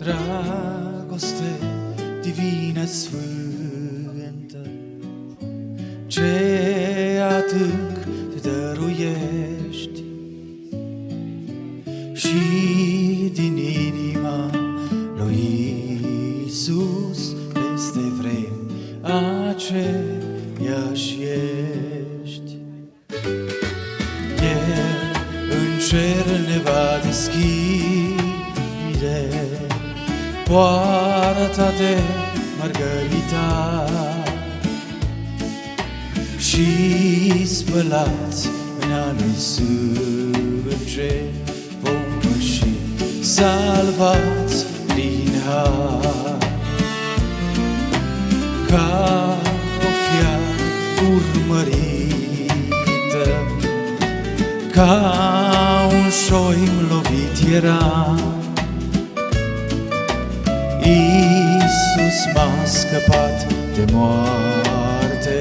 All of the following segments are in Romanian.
Dragoste divină sfântă, ce adânc te dăruiești și din inima lui Iisus peste vremi aceeași ești. El în cer ne va deschide poarta de margaritar și spălați în al lui sânge vom păși, salvați prin har. Ca o fiară urmărită, ca un șoim lovit era, Iisus m-a scăpat de moarte,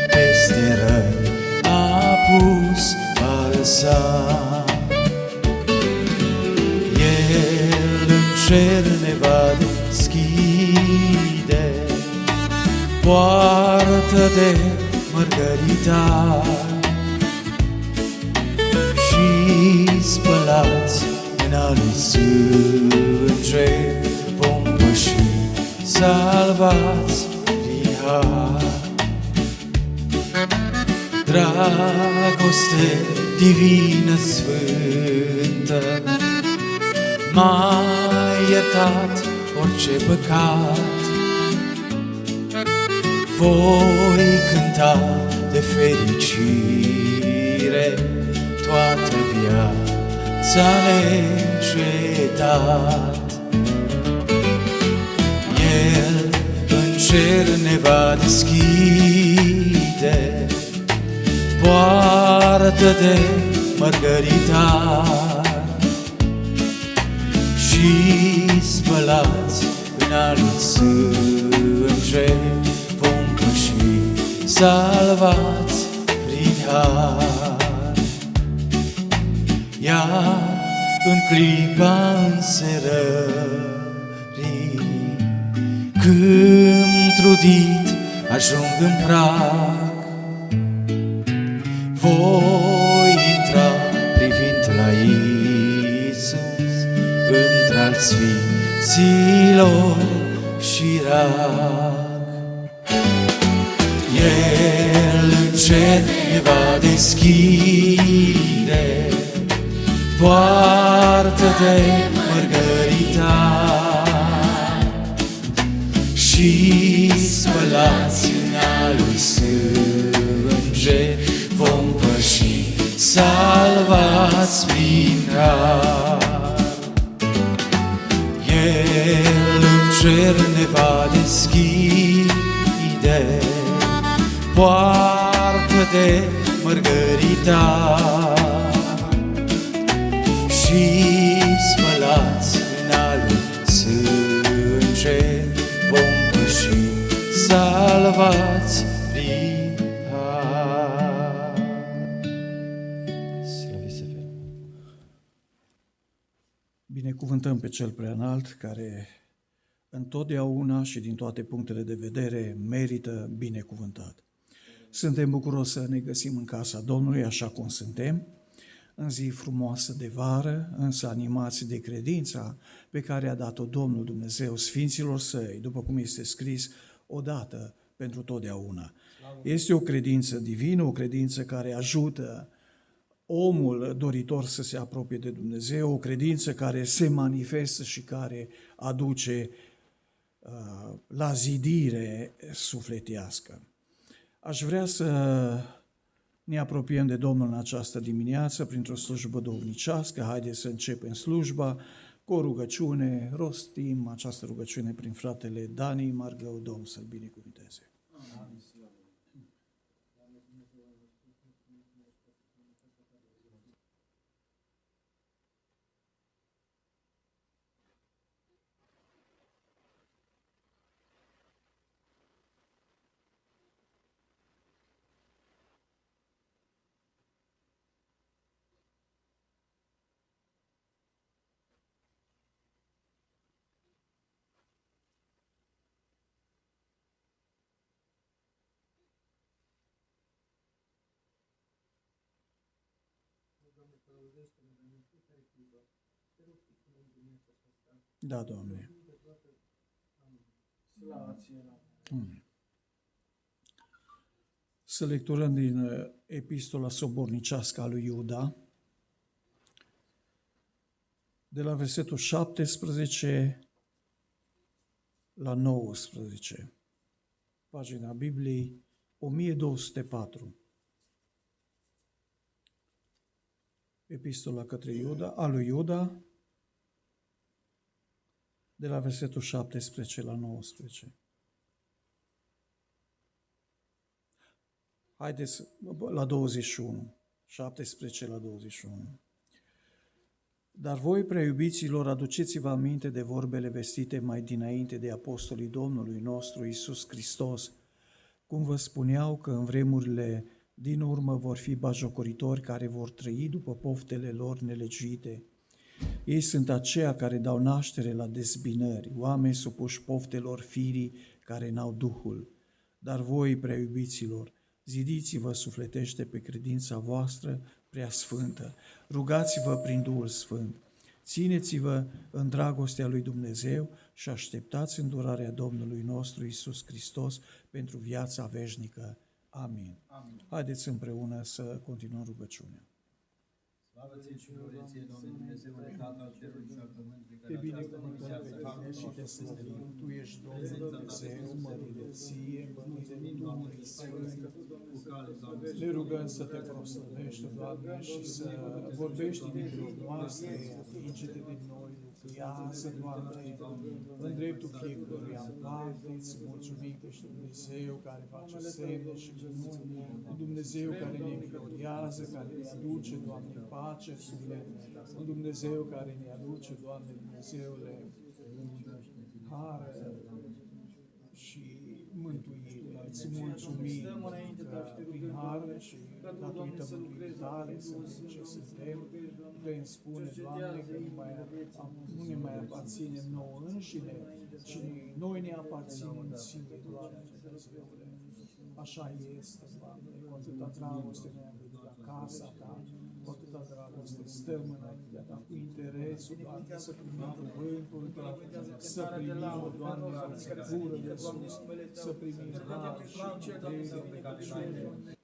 peste răi a pus balsam. El în cer ne va deschide poartă de mărgăritar și spălați în al lui sânge vom păși, salvați prin har. Dragoste divină sfântă m-a iertat orice păcat. Voi cânta de fericire toată viața neîncetat. El în cer ne va deschide poartă de mărgăritar și spălați în al lui sânge vom păși, salvați prin har. Iar în clipa înserării, când trudit ajung în prag, voi intra privind la Iisus între-al sfinților și rag. El în cer ne va deschide poartă de mărgăritar și spălați în al lui sânge vom păși, salvați prin har. El în cer ne va deschide poartă de mărgăritar și spălați în al lui sânge vom păși, salvați prin har. Slăvit să fie. Binecuvântăm pe Cel Preanalt, care întotdeauna și din toate punctele de vedere merită binecuvântat. Suntem bucuroși să ne găsim în casa Domnului așa cum suntem, în zi frumoasă de vară, însă animați de credința pe care a dat-o Domnul Dumnezeu Sfinților Săi, după cum este scris, odată pentru totdeauna. Este o credință divină, o credință care ajută omul doritor să se apropie de Dumnezeu, o credință care se manifestă și care aduce la zidire sufletească. Aș vrea să ne apropiem de Domnul în această dimineață printr-o slujbă duhovnicească. Haideți să începem slujba cu o rugăciune. Rostim această rugăciune prin fratele Dani Margău. Domnul să-l binecuvânteze. Da, Doamne. Amin. Să lecturăm din Epistola sobornicească a lui Iuda, de la versetul 17 la 19, pagina Bibliei 1204. Epistola către Iuda, a lui Iuda, de la versetul 17 la 19. Haideți la 21, 17 la 21. Dar voi, prea iubiților, aduceți-vă aminte de vorbele vestite mai dinainte de apostolii Domnului nostru Iisus Hristos, cum vă spuneau că în vremurile din urmă vor fi batjocoritori care vor trăi după poftele lor nelegiuite. Ei sunt aceia care dau naștere la dezbinări, oameni supuși poftelor firii care n-au Duhul. Dar voi, prea iubiților, zidiți-vă sufletește pe credința voastră prea sfântă, rugați-vă prin Duhul Sfânt, țineți-vă în dragostea lui Dumnezeu și așteptați îndurarea Domnului nostru Iisus Hristos pentru viața veșnică. Amin. Amin. Haideți împreună să continuăm rugăciunea. Slavă ție și glorie ție, Doamne Dumnezeule, Tatăl al cerului și al pământului, Te care binecuvântăm pe tine și te slăvim. Tu ești Domnul Dumnezeu, mărire ție, mărire Duhului Sfânt. Ne rugăm să te proslăvești, Doamne, și să vorbești din inima noastre, atinge-te din noi, lucrează, Doamne, în dreptul fiecăruia în parte. Îți mulțumim că ești Dumnezeu care face semne și minuni, un Dumnezeu care ne înviorează, care ne aduce, Doamne, pace, suflet, un Dumnezeu care ne aduce, Doamne, Dumnezeule, har și mântuire. Îți mulțumim că prin har și datorită mântuirii tale suntem ce suntem. Putem spune, Doamne, că nu ne mai aparținem nouă înșine, ci noi ne aparținem ție, Doamne, Dumnezeule. Așa este, Doamne, cu atâta dragoste ne-am venit la casa Ta, cu atâta dragoste stăm înaintea Ta, cu interesul, Doamne, să primim cuvântul Tău, să primim, Doamne, înțelepciune de sus, să primim har și putere.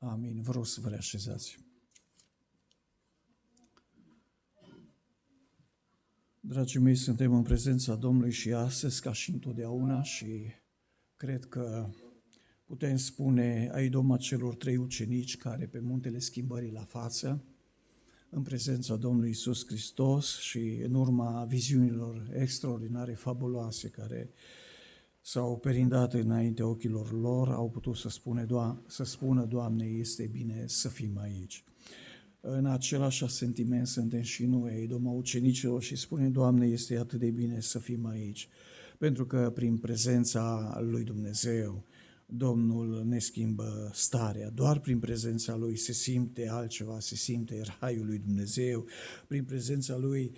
Amin. Vă rog să vă reașezați. Dragii mei, suntem în prezența Domnului și astăzi, ca și întotdeauna, și cred că putem spune a idoma celor 3 ucenici care pe muntele schimbării la față, în prezența Domnului Iisus Hristos și în urma viziunilor extraordinare, fabuloase care s-au perindat înaintea ochilor lor, au putut să spună, Doamne, este bine să fim aici. În același sentiment suntem și noi, idoma ucenicilor, și spune, Doamne, este atât de bine să fim aici, pentru că prin prezența lui Dumnezeu, Domnul ne schimbă starea. Doar prin prezența Lui se simte altceva, se simte raiul lui Dumnezeu. Prin prezența Lui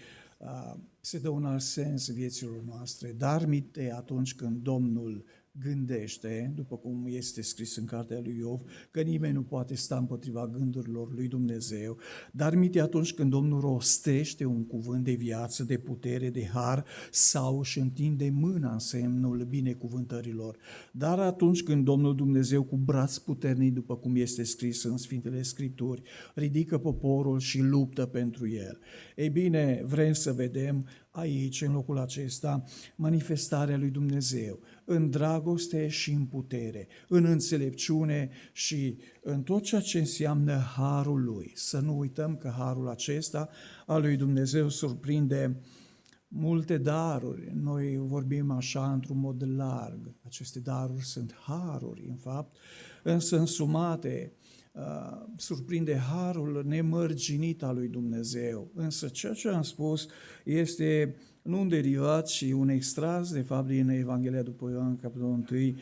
se dă un alt sens vieților noastre. Dar minte atunci când Domnul gândește, după cum este scris în cartea lui Iov, că nimeni nu poate sta împotriva gândurilor lui Dumnezeu, dar minte atunci când Domnul rostește un cuvânt de viață, de putere, de har, sau își întinde mâna în semnul binecuvântărilor. Dar atunci când Domnul Dumnezeu cu braț puternic, după cum este scris în Sfintele Scripturi, ridică poporul și luptă pentru el. Ei bine, vrem să vedem aici, în locul acesta, manifestarea lui Dumnezeu, în dragoste și în putere, în înțelepciune și în tot ceea ce înseamnă harul lui. Să nu uităm că harul acesta al lui Dumnezeu surprinde multe daruri. Noi vorbim așa într-un mod larg. Aceste daruri sunt haruri, în fapt, însă însumate surprinde harul nemărginit al lui Dumnezeu. Însă ceea ce am spus este nu un derivat, ci un extras, de fapt, din Evanghelia după Ioan, capitolul 1,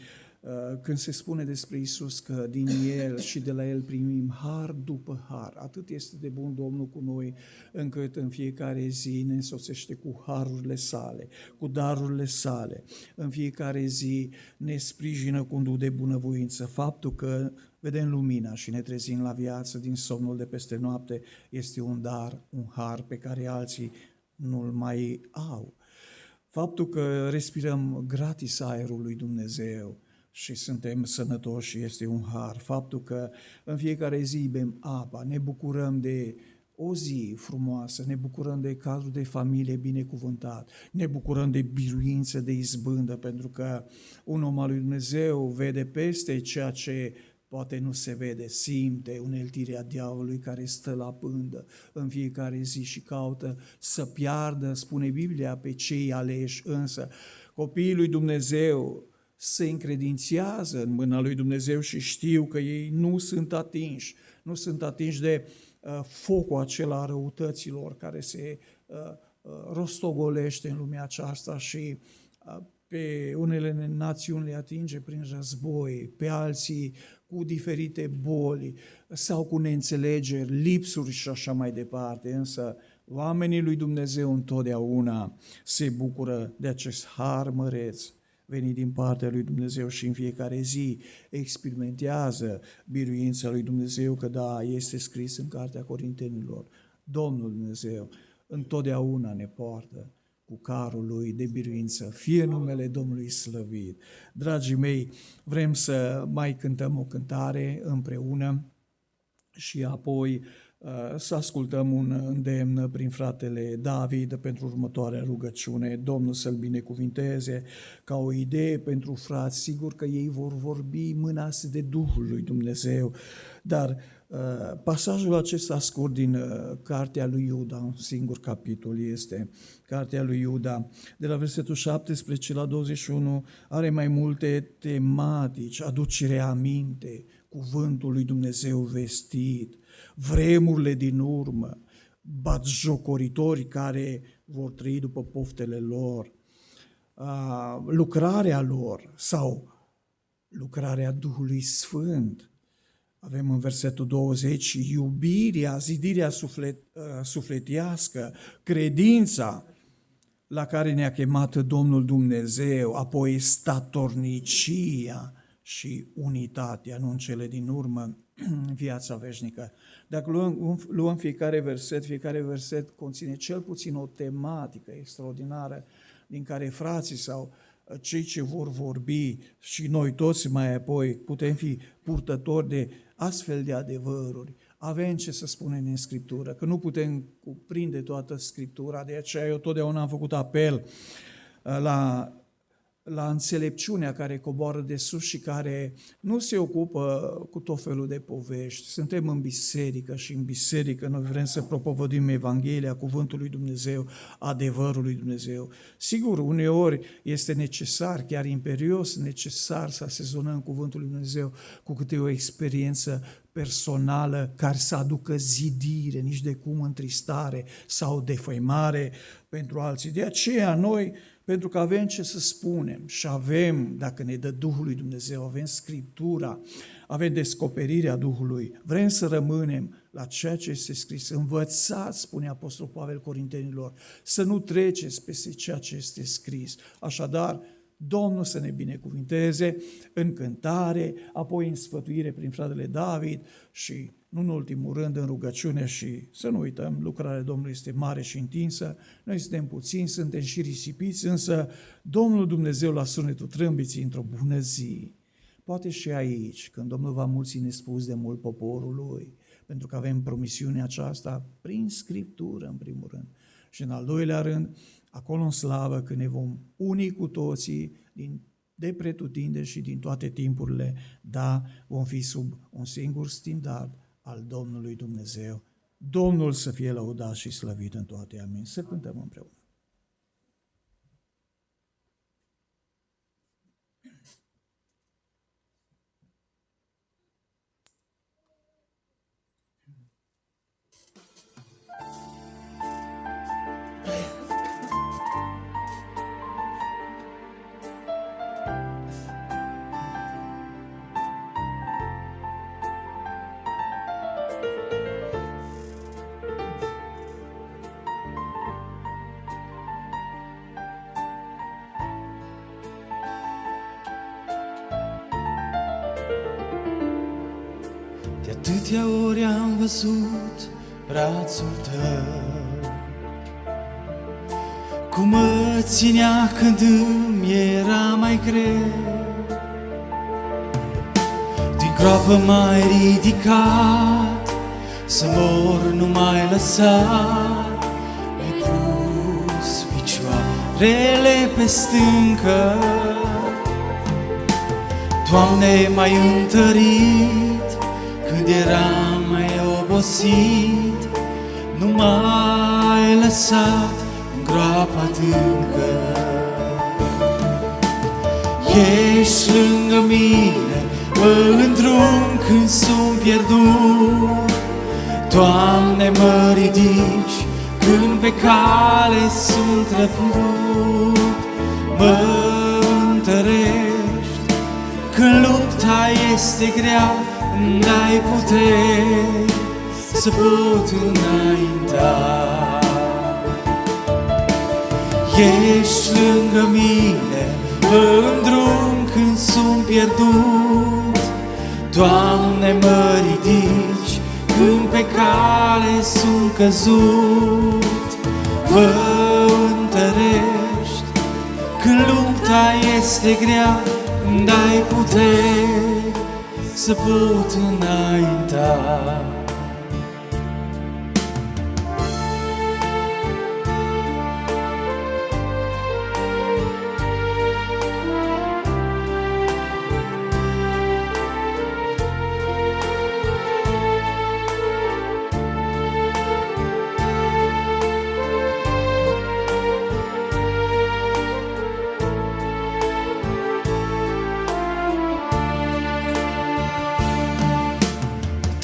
când se spune despre Iisus că din El și de la El primim har după har. Atât este de bun Domnul cu noi, încât în fiecare zi ne însoțește cu harurile sale, cu darurile sale. În fiecare zi ne sprijină cu un duh de bunăvoință. Faptul că vedem lumina și ne trezim la viață din somnul de peste noapte este un dar, un har pe care alții nu-l mai au. Faptul că respirăm gratis aerul lui Dumnezeu și suntem sănătoși este un har. Faptul că în fiecare zi bem apa, ne bucurăm de o zi frumoasă, ne bucurăm de cadru de familie binecuvântat, ne bucurăm de biruință, de izbândă, pentru că un om al lui Dumnezeu vede peste ceea ce poate nu se vede, simte uneltirea diavolului care stă la pândă în fiecare zi și caută să piardă, spune Biblia, pe cei aleși, însă copiii lui Dumnezeu se încredințează în mâna lui Dumnezeu și știu că ei nu sunt atinși de focul acela a răutăților care se rostogolește în lumea aceasta și pe unele națiuni le atinge prin război, pe alții cu diferite boli sau cu neînțelegeri, lipsuri și așa mai departe. Însă oamenii lui Dumnezeu întotdeauna se bucură de acest har măreț venit din partea lui Dumnezeu și în fiecare zi experimentează biruința lui Dumnezeu, că da, este scris în Cartea Corintenilor, Domnul Dumnezeu întotdeauna ne poartă cu carul lui de biruință, fie numele Domnului slăvit. Dragii mei, vrem să mai cântăm o cântare împreună și apoi să ascultăm un îndemn prin fratele David pentru următoarea rugăciune. Domnul să-l binecuvinteze ca o idee pentru frați. Sigur că ei vor vorbi mânați de Duhul lui Dumnezeu, dar pasajul acesta scurt din cartea lui Iuda, un singur capitol este cartea lui Iuda, de la versetul 17 la 21, are mai multe tematici, aducere aminte, cuvântul lui Dumnezeu vestit, vremurile din urmă, batjocoritori care vor trăi după poftele lor, lucrarea lor sau lucrarea Duhului Sfânt. Avem în versetul 20 iubirea, zidirea sufletească, credința la care ne-a chemat Domnul Dumnezeu, apoi statornicia și unitatea, nu în cele din urmă, viața veșnică. Dacă luăm fiecare verset conține cel puțin o tematică extraordinară din care frații sau cei ce vor vorbi și noi toți mai apoi putem fi purtători de astfel de adevăruri. Avem ce să spunem în Scriptură, că nu putem cuprinde toată Scriptura, de aceea eu totdeauna am făcut apel la la înțelepciunea care coboară de sus și care nu se ocupă cu tot felul de povești. Suntem în biserică și în biserică noi vrem să propovăduim Evanghelia, Cuvântul lui Dumnezeu, adevărul lui Dumnezeu. Sigur, uneori este necesar, chiar imperios necesar să asezonăm Cuvântul lui Dumnezeu cu câte o experiență personală care să aducă zidire, nici de cum întristare sau defăimare pentru alții. De aceea noi, pentru că avem ce să spunem și avem, dacă ne dă Duhul lui Dumnezeu, avem Scriptura, avem descoperirea Duhului, vrem să rămânem la ceea ce este scris. Învățați, spune Apostolul Pavel Corintenilor, să nu treceți peste ceea ce este scris. Așadar, Domnul să ne binecuvinteze în cântare, apoi în sfătuire prin fratele David și, nu în ultimul rând, în rugăciune și să nu uităm, lucrarea Domnului este mare și întinsă, noi suntem puțini, suntem și risipiți, însă Domnul Dumnezeu la sunetul trâmbiții într-o bună zi, poate și aici, când Domnul va mulți nespus de mult poporul Lui, pentru că avem promisiunea aceasta prin Scriptură, în primul rând, și în al doilea rând, acolo în slavă, când ne vom uni cu toții de pretutindeni și din toate timpurile, da, vom fi sub un singur standard al Domnului Dumnezeu. Domnul să fie lăudat și slăvit în toate. Amin. Să cântăm împreună. De atâtea ori am văzut brațul tău, cum mă ținea când îmi era mai greu. Din groapă m-ai ridicat, să mor nu m-ai lăsat. Mi-ai pus picioarele pe stâncă, Doamne, m-ai întărit când eram mai obosit. Nu m-ai lăsat în groapa adâncă. Ești lângă mine, mă îndrum când sunt pierdut. Doamne, mă ridici când pe cale sunt răput. Mă întărești când lupta este grea, îmi dai putere să pot înainta. Ești lângă mine, mă îndrum când sunt pierdut. Doamne, mă ridici când pe cale sunt căzut. Mă întărești când lupta este grea, îmi dai putere să pot înainta.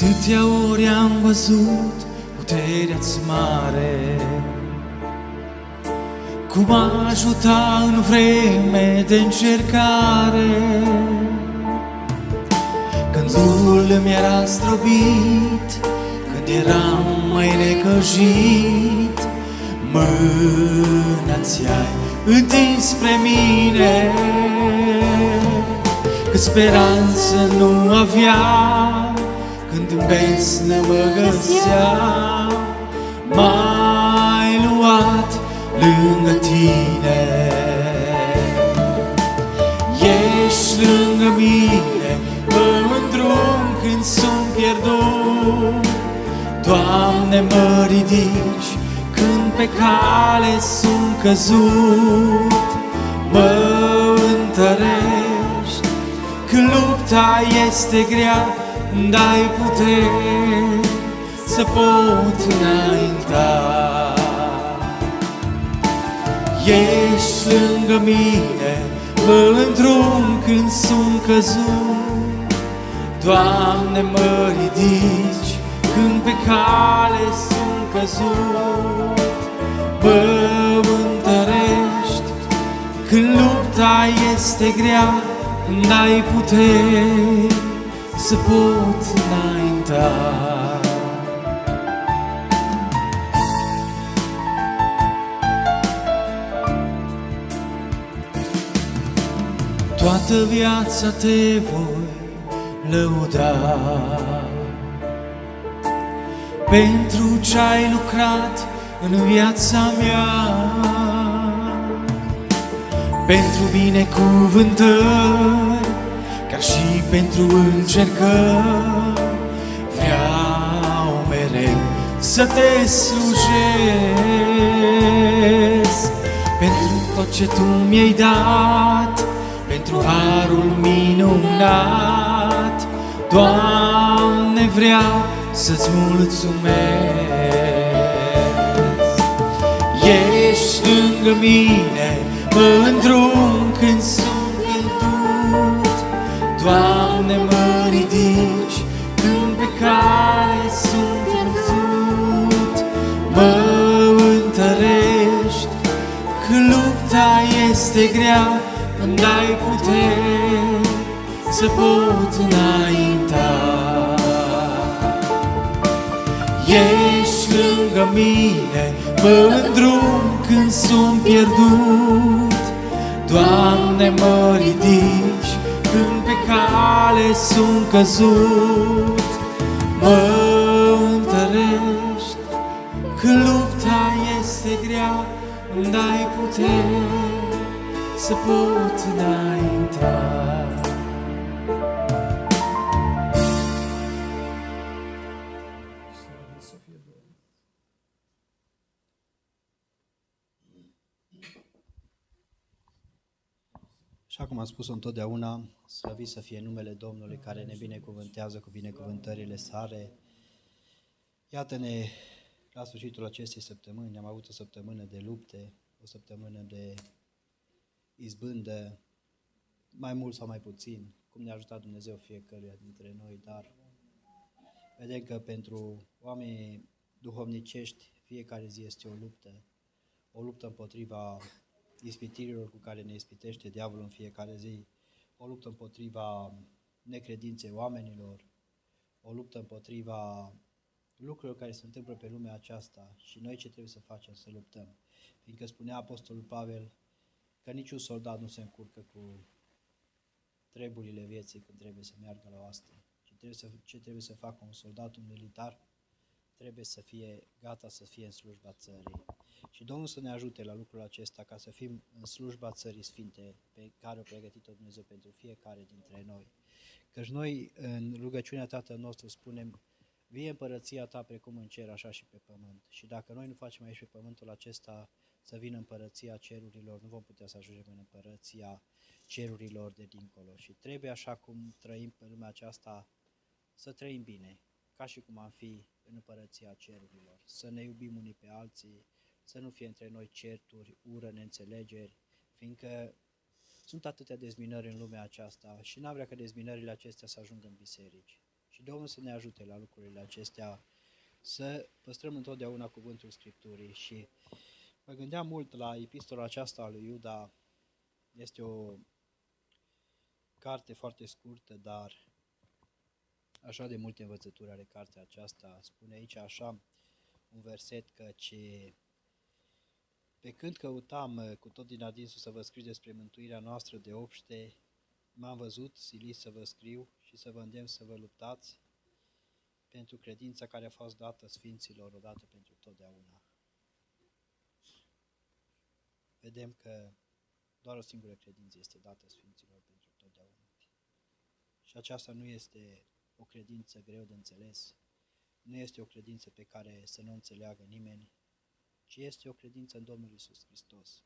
Atâtea ori am văzut puterea-ți mare, cum ajuta în vreme de încercare. Când Duhul îmi era zdrobit, când eram mai necăjit, mâna ți-ai întins spre mine. Că speranță nu aveam, când în besnă mă găseam, m-ai luat lângă tine. Ești lângă mine, mă îndrum când sunt pierdut. Doamne, mă ridici când pe cale sunt căzut. Mă întărești. Când lupta este grea, îmi dai puteri să pot înainta. Ești lângă mine, mă îndrum când sunt căzut. Doamne, mă ridici când pe cale sunt căzut. Mă întărești când lupta este grea, îmi dai puteri să pot înainta. Toată viața te voi lăuda pentru ce-ai lucrat în viața mea, pentru binecuvântări, ca și pentru încercări. Vreau mereu să te slujesc pentru tot ce Tu mi-ai dat, pentru harul minunat. Doamne, vreau să-ți mulțumesc. Ești lângă mine, mă îndrum când sunt pierdut. Doamne, mă ridici când pe cale sunt căzut. Mă întărești când lupta este grea, îmi dai puteri să pot înainta. Ești lângă mine, mă îndrum când sunt pierdut. Doamne, mă ridici când pe cale sunt căzut. Mă întărești când lupta este grea, îmi dai puteri să pot înainta. Așa cum am spus-o întotdeauna, slăvit să fie numele Domnului care ne binecuvântează cu binecuvântările sale. Iată-ne la sfârșitul acestei săptămâni, am avut o săptămână de lupte, o săptămână de izbândă, mai mult sau mai puțin, cum ne-a ajutat Dumnezeu fiecăruia dintre noi, dar vedem că pentru oamenii duhovnicești fiecare zi este o luptă împotriva ispitirilor cu care ne ispitește diavolul în fiecare zi, o luptă împotriva necredinței oamenilor, o luptă împotriva lucrurilor care se întâmplă pe lumea aceasta și noi ce trebuie să facem? Să luptăm. Fiindcă spunea Apostolul Pavel că niciun soldat nu se încurcă cu treburile vieții când trebuie să meargă la oaste. Ce trebuie să facă un soldat, un militar? Trebuie să fie gata să fie în slujba țării. Și Domnul să ne ajute la lucrul acesta, ca să fim în slujba țării sfinte pe care o pregătit-o Dumnezeu pentru fiecare dintre noi. Căci noi în rugăciunea Tatăl nostru spunem: vie împărăția Ta precum în cer, așa și pe pământ. Și dacă noi nu facem aici pe pământul acesta să vină împărăția cerurilor, nu vom putea să ajungem în împărăția cerurilor de dincolo. Și trebuie, așa cum trăim pe lumea aceasta, să trăim bine, ca și cum am fi în împărăția cerurilor. Să ne iubim unii pe alții, să nu fie între noi certuri, ură, neînțelegeri, fiindcă sunt atâtea dezminări în lumea aceasta și n-am vrea ca dezminările acestea să ajungă în biserici. Și Domnul să ne ajute la lucrurile acestea, să păstrăm întotdeauna cuvântul Scripturii. Și mă gândeam mult la epistola aceasta a lui Iuda. Este o carte foarte scurtă, dar așa de multe învățături are cartea aceasta. Spune aici așa un verset, căci pe când căutam cu tot din adinsul să vă scriu despre mântuirea noastră de obște, m-am văzut silit să vă scriu și să vă îndemn să vă luptați pentru credința care a fost dată sfinților odată pentru totdeauna. Vedem că doar o singură credință este dată sfinților pentru totdeauna. Și aceasta nu este o credință greu de înțeles, nu este o credință pe care să nu înțeleagă nimeni, ci este o credință în Domnul Iisus Hristos.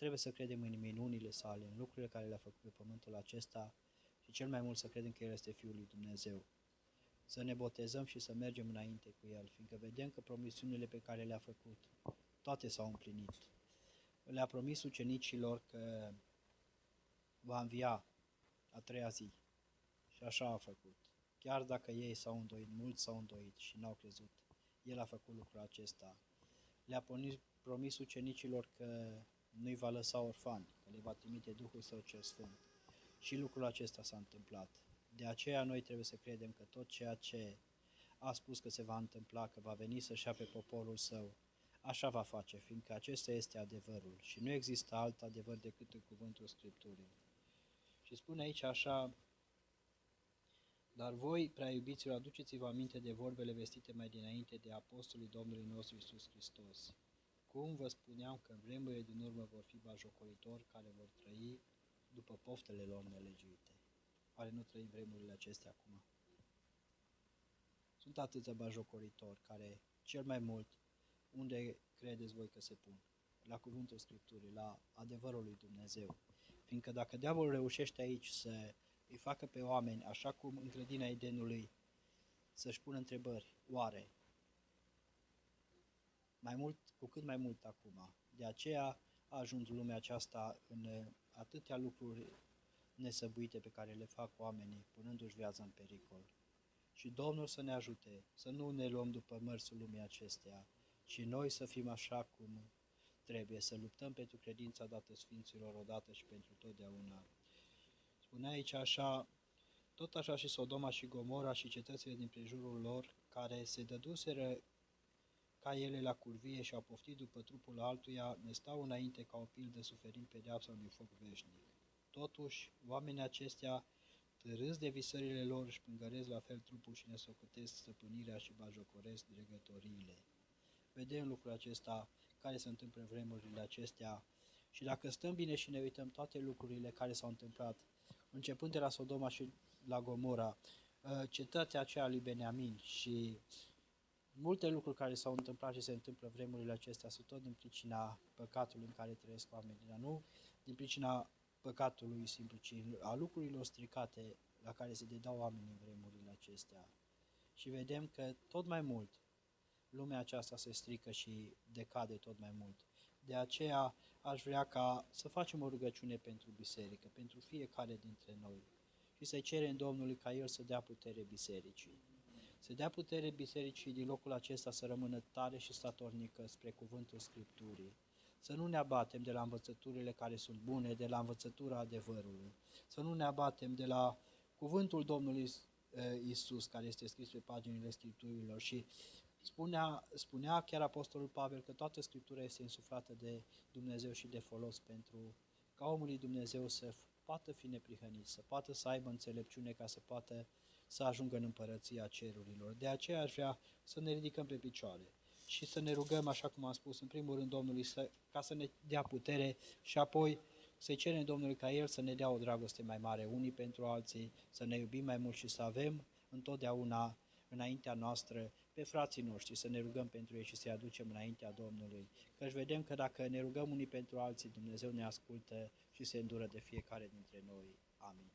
Trebuie să credem în minunile sale, în lucrurile care le-a făcut pe pământul acesta și cel mai mult să credem că El este Fiul lui Dumnezeu. Să ne botezăm și să mergem înainte cu El, fiindcă vedem că promisiunile pe care le-a făcut, toate s-au împlinit. Le-a promis ucenicilor că va învia a treia zi și așa a făcut. Chiar dacă ei s-au îndoit, mulți s-au îndoit și n-au crezut, El a făcut lucrul acesta. Le-a promis ucenicilor că nu-i va lăsa orfani, că le va trimite Duhul Său cel Sfânt. Și lucrul acesta s-a întâmplat. De aceea noi trebuie să credem că tot ceea ce a spus că se va întâmpla, că va veni să-și ia pe poporul Său, așa va face, fiindcă acesta este adevărul și nu există alt adevăr decât în cuvântul Scripturii. Și spune aici așa: dar voi, prea iubiților, aduceți-vă aminte de vorbele vestite mai dinainte de apostolii Domnului nostru Iisus Hristos. Cum vă spuneam că în vremurile din urmă vor fi batjocoritori care vor trăi după poftele lor nelegiuite. Oare nu trăim vremurile acestea acum? Sunt atâția batjocoritori care, cel mai mult, unde credeți voi că se pun? La cuvântul Scripturii, la adevărul lui Dumnezeu. Fiindcă dacă diavolul reușește aici să îi facă pe oameni, așa cum în grădina Edenului, să-și pună întrebări, oare? Mai mult, cu cât mai mult acum. De aceea a ajuns lumea aceasta în atâtea lucruri nesăbuite pe care le fac oamenii, punându-și viața în pericol. Și Domnul să ne ajute, să nu ne luăm după mărsul lumii acesteia, ci noi să fim așa cum trebuie, să luptăm pentru credința dată Sfinților odată și pentru totdeauna. Spunea aici așa: tot așa și Sodoma și Gomora și cetățile din prejurul lor, care se dăduseră ca ele la curvie și au poftit după trupul altuia, ne stau înainte ca o pildă suferind pedeapsa unui foc veșnic. Totuși, oamenii acestea, târâți de visările lor, își pângăresc la fel trupul și ne socotesc stăpânirea și bajocoresc dregătoriile. Vedem lucrul acesta care se întâmplă în vremurile acestea și dacă stăm bine și ne uităm toate lucrurile care s-au întâmplat, începând de la Sodoma și la Gomora, cetatea aceea lui Beniamin și multe lucruri care s-au întâmplat și se întâmplă în vremurile acestea sunt tot din pricina păcatului în care trăiesc oamenii, dar nu din pricina păcatului simplu, ci a lucrurilor stricate la care se dedau oamenii în vremurile acestea. Și vedem că tot mai mult lumea aceasta se strică și decade tot mai mult. De aceea aș vrea ca să facem o rugăciune pentru biserică, pentru fiecare dintre noi și să-i cerem Domnului ca El să dea putere bisericii. Să dea putere bisericii din locul acesta să rămână tare și statornică spre cuvântul Scripturii. Să nu ne abatem de la învățăturile care sunt bune, de la învățătura adevărului. Să nu ne abatem de la cuvântul Domnului Iisus care este scris pe paginile Scripturilor și spunea chiar Apostolul Pavel că toată Scriptura este însuflată de Dumnezeu și de folos pentru ca omul lui Dumnezeu să poată fi neprihănit, să poată să aibă înțelepciune ca să poată să ajungă în împărăția cerurilor. De aceea aș vrea să ne ridicăm pe picioare și să ne rugăm, așa cum am spus, în primul rând Domnului ca să ne dea putere și apoi să-i cerem Domnului ca El să ne dea o dragoste mai mare unii pentru alții, să ne iubim mai mult și să avem întotdeauna înaintea noastră pe frații noștri, să ne rugăm pentru ei și să-i aducem înaintea Domnului. Căci vedem că dacă ne rugăm unii pentru alții, Dumnezeu ne ascultă și se îndură de fiecare dintre noi. Amin.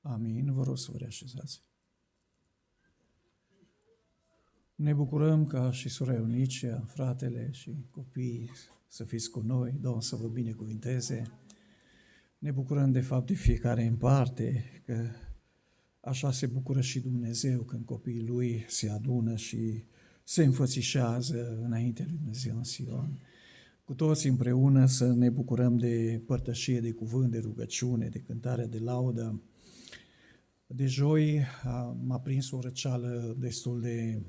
Amin. Vă rog să vă reașezați. Ne bucurăm ca și sora Eunicia, fratele și copiii să fiți cu noi. Domnul să vă binecuvinteze. Ne bucurăm de fapt de fiecare în parte, că așa se bucură și Dumnezeu când copiii Lui se adună și se înfățișează înaintea lui Dumnezeu în Sion. Cu toți împreună să ne bucurăm de părtășie de cuvânt, de rugăciune, de cântare, de laudă. De joi m-a prins o răceală destul de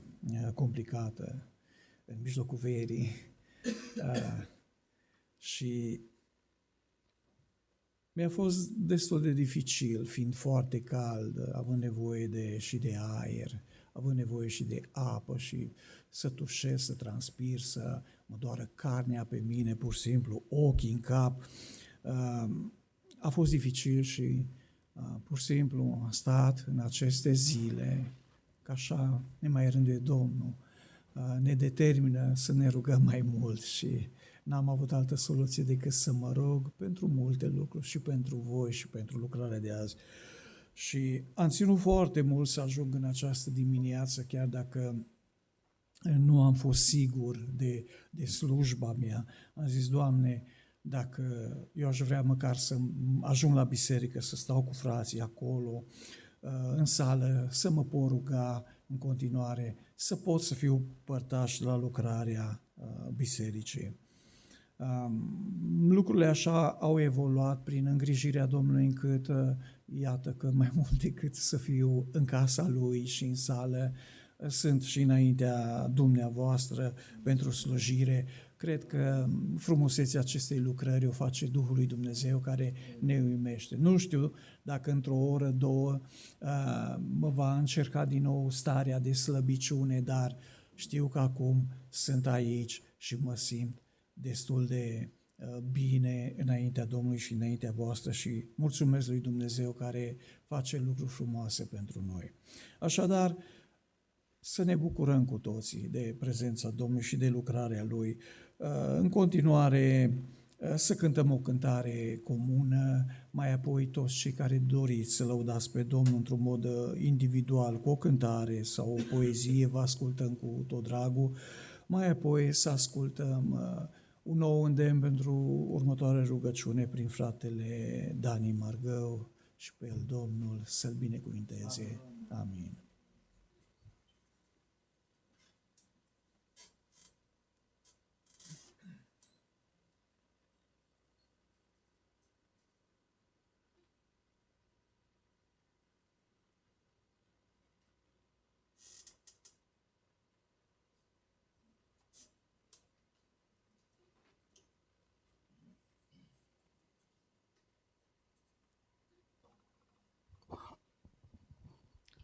complicată în mijlocul verii și mi-a fost destul de dificil, fiind foarte cald, având nevoie și de aer, având nevoie și de apă și să tușesc, să transpir, să mă doară carnea pe mine, pur și simplu, ochii în cap. A fost dificil și pur și simplu am stat în aceste zile, că așa ne mai rânduie Domnul, ne determină să ne rugăm mai mult și n-am avut altă soluție decât să mă rog pentru multe lucruri și pentru voi și pentru lucrarea de azi. Și am ținut foarte mult să ajung în această dimineață, chiar dacă nu am fost sigur de slujba mea. Am zis, Doamne, dacă eu aș vrea măcar să ajung la biserică, să stau cu frații acolo, în sală, să mă pot ruga în continuare, să pot să fiu părtaș la lucrarea bisericii. Lucrurile așa au evoluat prin îngrijirea Domnului încât, iată că mai mult decât să fiu în casa Lui și în sală, sunt și înaintea dumneavoastră pentru slujire. Cred că frumusețea acestei lucrări o face Duhul lui Dumnezeu care ne uimește. Nu știu dacă într-o oră, două, mă va încerca din nou starea de slăbiciune, dar știu că acum sunt aici și mă simt destul de bine înaintea Domnului și înaintea voastră și mulțumesc lui Dumnezeu care face lucruri frumoase pentru noi. Așadar, să ne bucurăm cu toții de prezența Domnului și de lucrarea Lui. În continuare, să cântăm o cântare comună, mai apoi toți cei care doriți să lăudați pe Domnul într-un mod individual, cu o cântare sau o poezie, vă ascultăm cu tot dragul, mai apoi să ascultăm un nou îndemn pentru următoarea rugăciune prin fratele Dani Margău și pe el Domnul să-l binecuvinteze. Amin.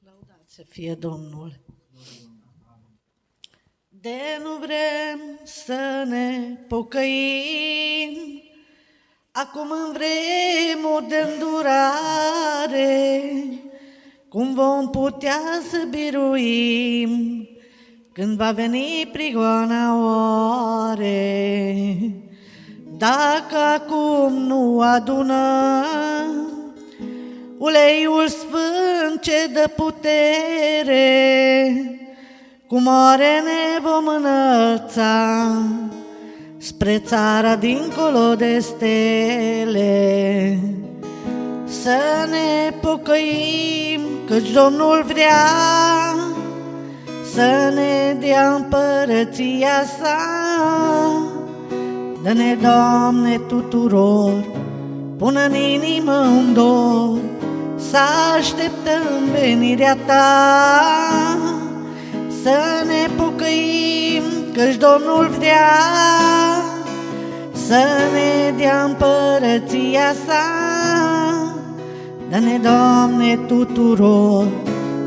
Lăudat să fie Domnul. De nu vrem să ne pocăim, acum în vremuri de îndurare, cum vom putea să biruim când va veni prigoana oare? Dacă acum nu adunăm uleiul sfânt ce dă putere, cu mare ne vom înălța spre țara dincolo de stele. Să ne pocăim, căci Domnul vrea să ne dea împărăția sa. Dă-ne, Doamne, tuturor, pune în inimă un dor, să așteptăm venirea Ta. Să ne pocăim, căci Domnul vrea să ne dea împărăția sa. Dă-ne, Doamne, tuturor,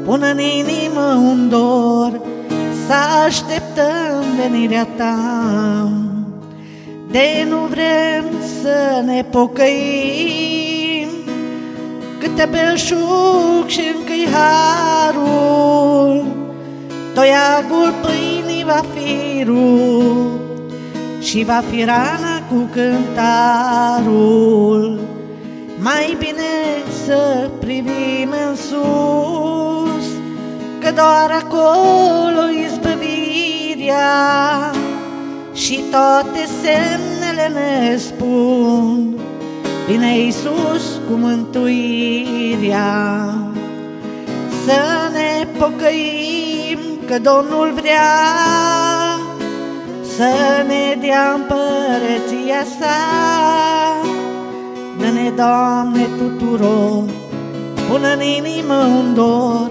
pune în inimă un dor, să așteptăm venirea Ta. De nu vrem să ne pocăim, câte belșug și încă-i harul, toiagul pâinii va fi rupt și va fi rana cu cântarul. mai bine să privim în sus, că doar acolo izbăvirea și toate semnele ne spun, vine Iisus cu mântuirea. Să ne pocăim că Domnul vrea să ne dea împărăția sa. Dă-ne, Doamne, tuturor, pune în inimă un dor,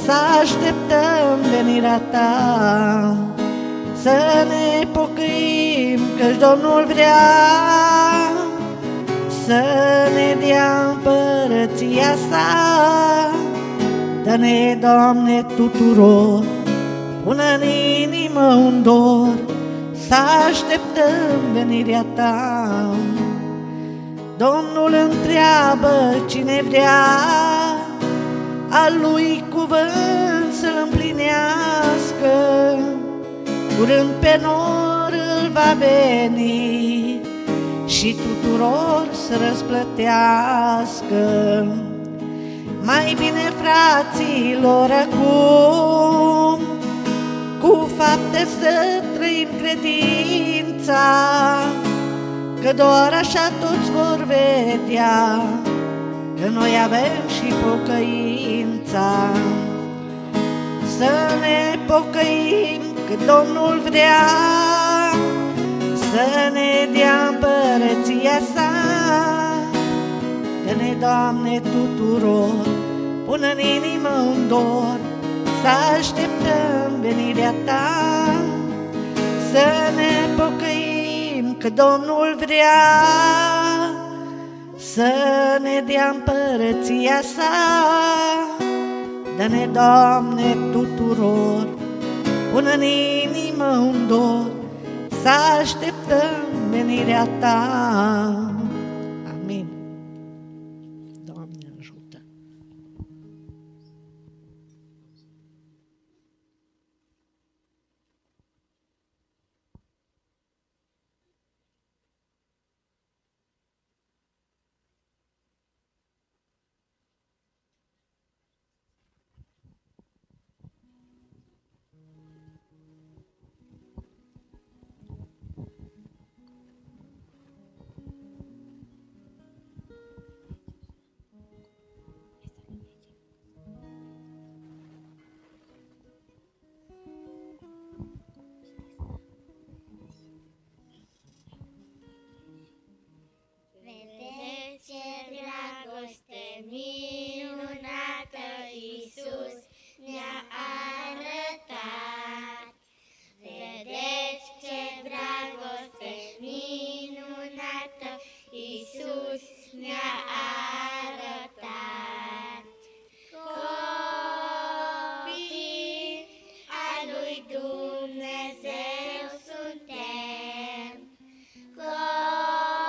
să așteptăm venirea ta. Să ne pocăim că-și Domnul vrea să ne dea împărăția sa. Dă-ne, Doamne, tuturor, pune în inimă un dor, să așteptăm venirea ta. Domnul întreabă cine vrea al lui cuvânt să-l împlinească, curând pe nor îl va veni și tuturor să răsplătească. Mai bine, fraților, acum cu fapte să trăim credința, că doar așa toți vor vedea că noi avem și pocăința. Să ne pocăim că Domnul vrea să ne dea împărăția sa. Dă-ne, Doamne, tuturor, pune în inimă un dor, să așteptăm venirea ta. Să ne pocăim că Domnul vrea să ne dea împărăția sa. Dă-ne, Doamne, tuturor, pune în inimă un dor, să așteptăm venirea ta. Amin. Doamne, ajută! Vedeți ce dragoste minunată Iisus ne-a arătat. Vedeți ce dragoste minunată Iisus ne-a arătat. Copii ai lui Dumnezeu suntem. Copii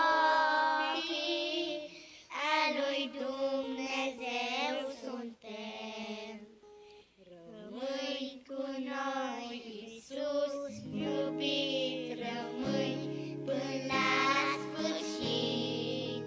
ai lui Dumnezeu suntem. Rămâi cu noi, Iisus iubit, rămâi până la sfârșit.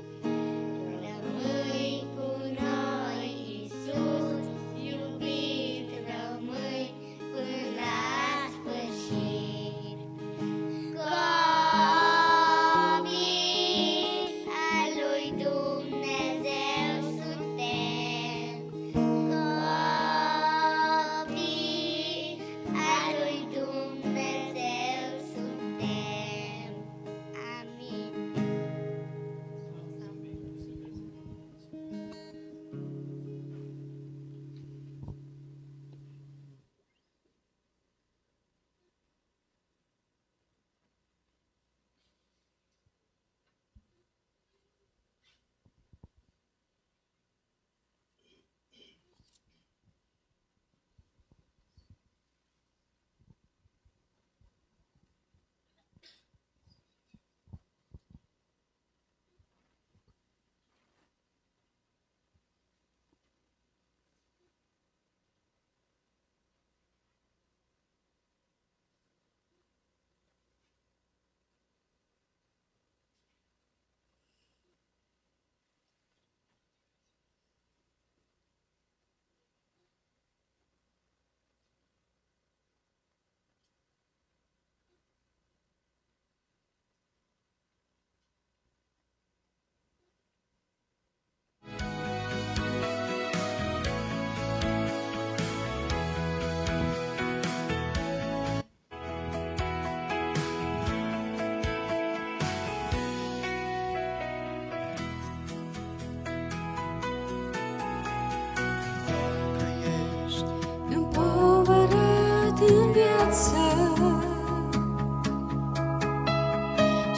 viață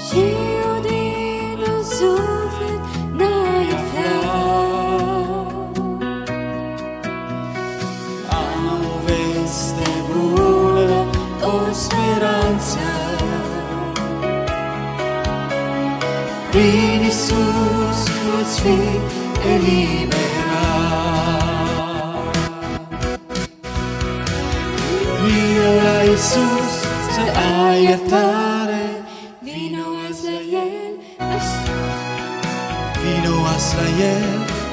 și odină în suflet n-ai aflat. Am o veste bună, o speranță, prin Iisus poți fi eliberat. Vino la Iisus să ai iertare, Vino azi la El, vino azi la El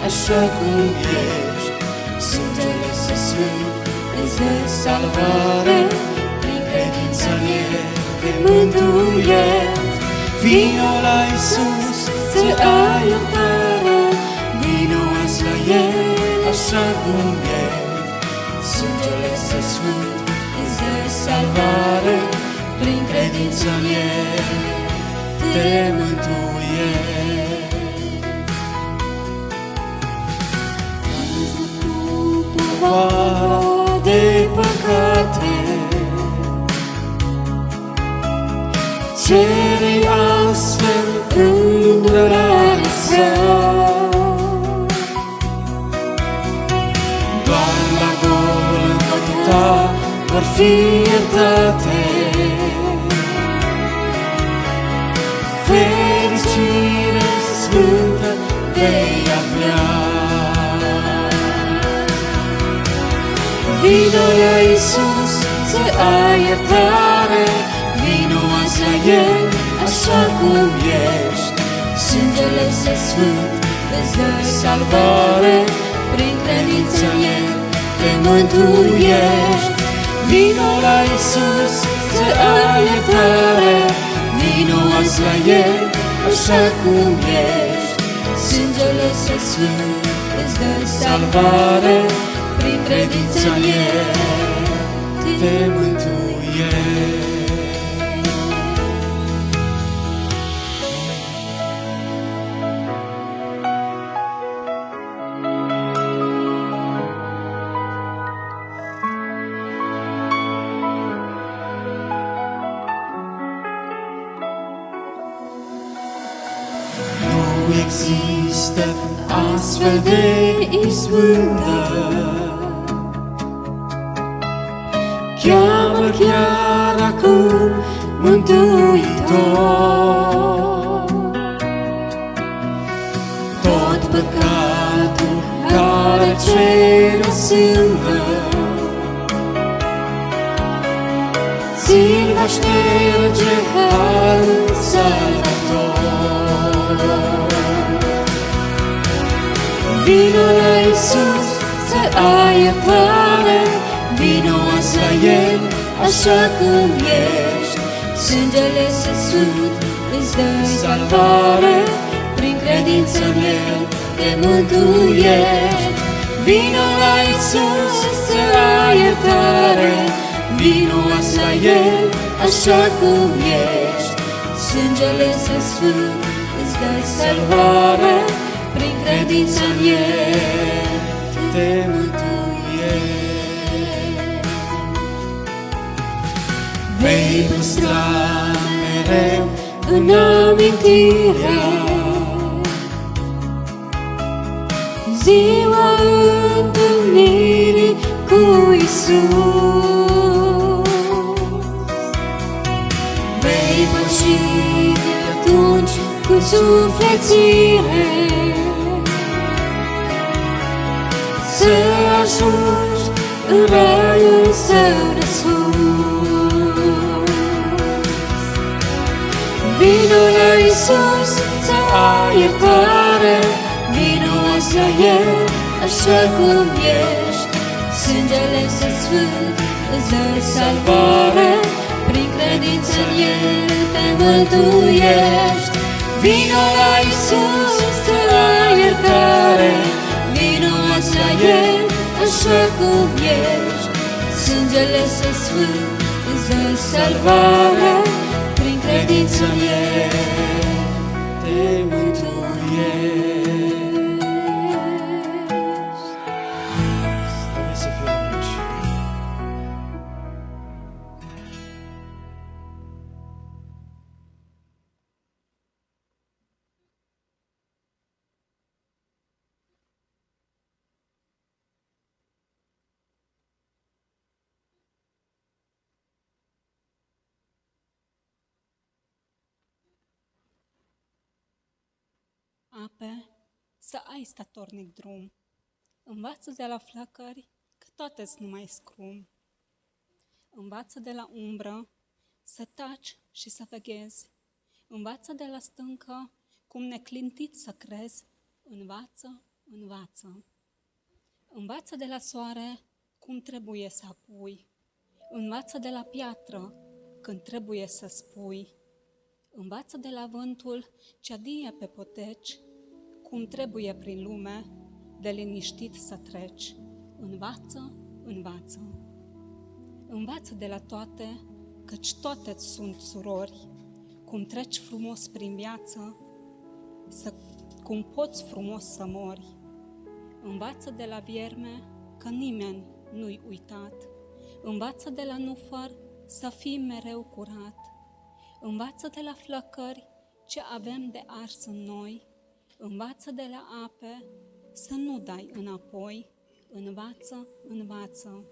așa cum ești. sângele Său sfânt îți dă salvare, prin credință în El te mântuiești. Vino la Iisus Să ai iertare, vino azi la El așa cum ești. sângele Său sfânt îți dă salvare, prin credință în El Te mântuiești. povara de păcate. Cere astfel îndurarea sa, doar la Golgota vor fi iertate. Fericire sfântă vei avea. Vino la Iisus să ai iertare, vino azi la El așa cum ești. Sângele Său sfânt îți dă salvare, prin credință în El te mântuiești. Vino la Iisus să ai iertare, vino azi la El așa cum ești. Sângele Său sfânt îți dă Salvare, prin credință în El te mântuiești. Nu există astfel de izbândă, cheamă chiar acum Mântuitor. Tot păcatul care cere sâmbă ți-l va șterge harul salvator. Vino la Iisus să ai iertare, vino azi la El așa cum ești. Sângele Său sfânt îți dă Salvare, prin credință în El te mântuiești. Vino la Iisus să ai iertare, vino azi la El așa cum ești. Sângele Său sfânt îți dă Salvare, prin credință în El te mântuiești. Vei păstra mereu în amintire ziua întâlnirii cu Iisus. Vei păși de atunci cu sufletire să ajungi în raiul Său de sus. Vino la Iisus să ai iertare, vino azi la El așa cum ești. Sângele Său sfânt îți dă salvare, prin credință în El te mântuiești. Vino la Iisus să ai iertare, vino azi la El Așa cum ești, sângele Său sfânt îți dă salvare, prin credință în El te mântuiești. Trebuie să fiu aici. ape să ai statornic drum. Învață de la flăcări că toate-s numai scrum. Învață de la umbră să taci și să veghezi. Învață de la stâncă cum neclintit să crezi. Învață, învață. Învață de la soare cum trebuie să apui. Învață de la piatră când trebuie să spui. Învață de la vântul ce adie pe poteci cum trebuie prin lume de liniștit să treci. Învață, învață. Învață de la toate, căci toate-ți sunt surori, cum treci frumos prin viață, cum poți frumos să mori. Învață de la vierme că nimeni nu-i uitat. Învață de la nufăr să fii mereu curat. Învață de la flăcări ce avem de ars în noi. Învață de la ape să nu dai înapoi. Învață, învață.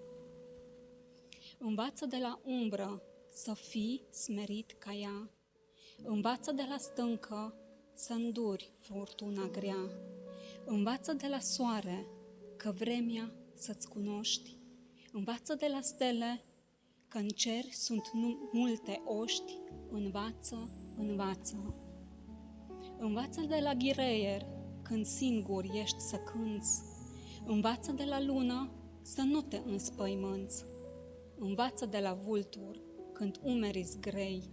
Învață de la umbră să fii smerit ca ea. Învață de la stâncă să înduri furtuna grea. Învață de la soare că vremea să-ți cunoști. Învață de la stele că în cer sunt multe oști. Învață, învață. Învață de la ghireier când singur ești să cânți. Învață de la lună să nu te înspăimânți. Învață de la vultur când umerii-s grei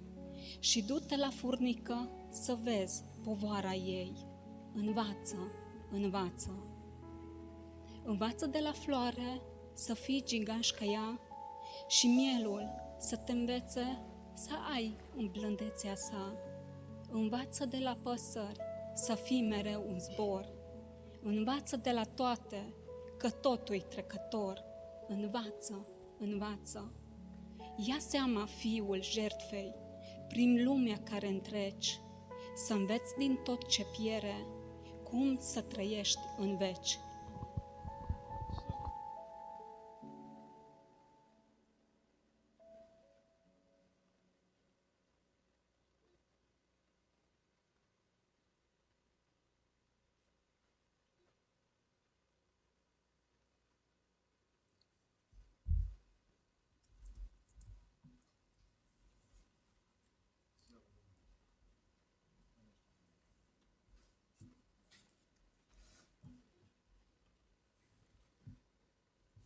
și du-te la furnică să vezi povoara ei. Învață, învață. Învață de la floare să fii gigaș ca ea și mielul să te învețe să ai în blândețea sa. Învață de la păsări să fii mereu în zbor. Învață de la toate că totul-i trecător. Învață, învață. Ia seama, fiul jertfei, prin lumea care întreci, să înveți din tot ce piere, cum să trăiești în veci.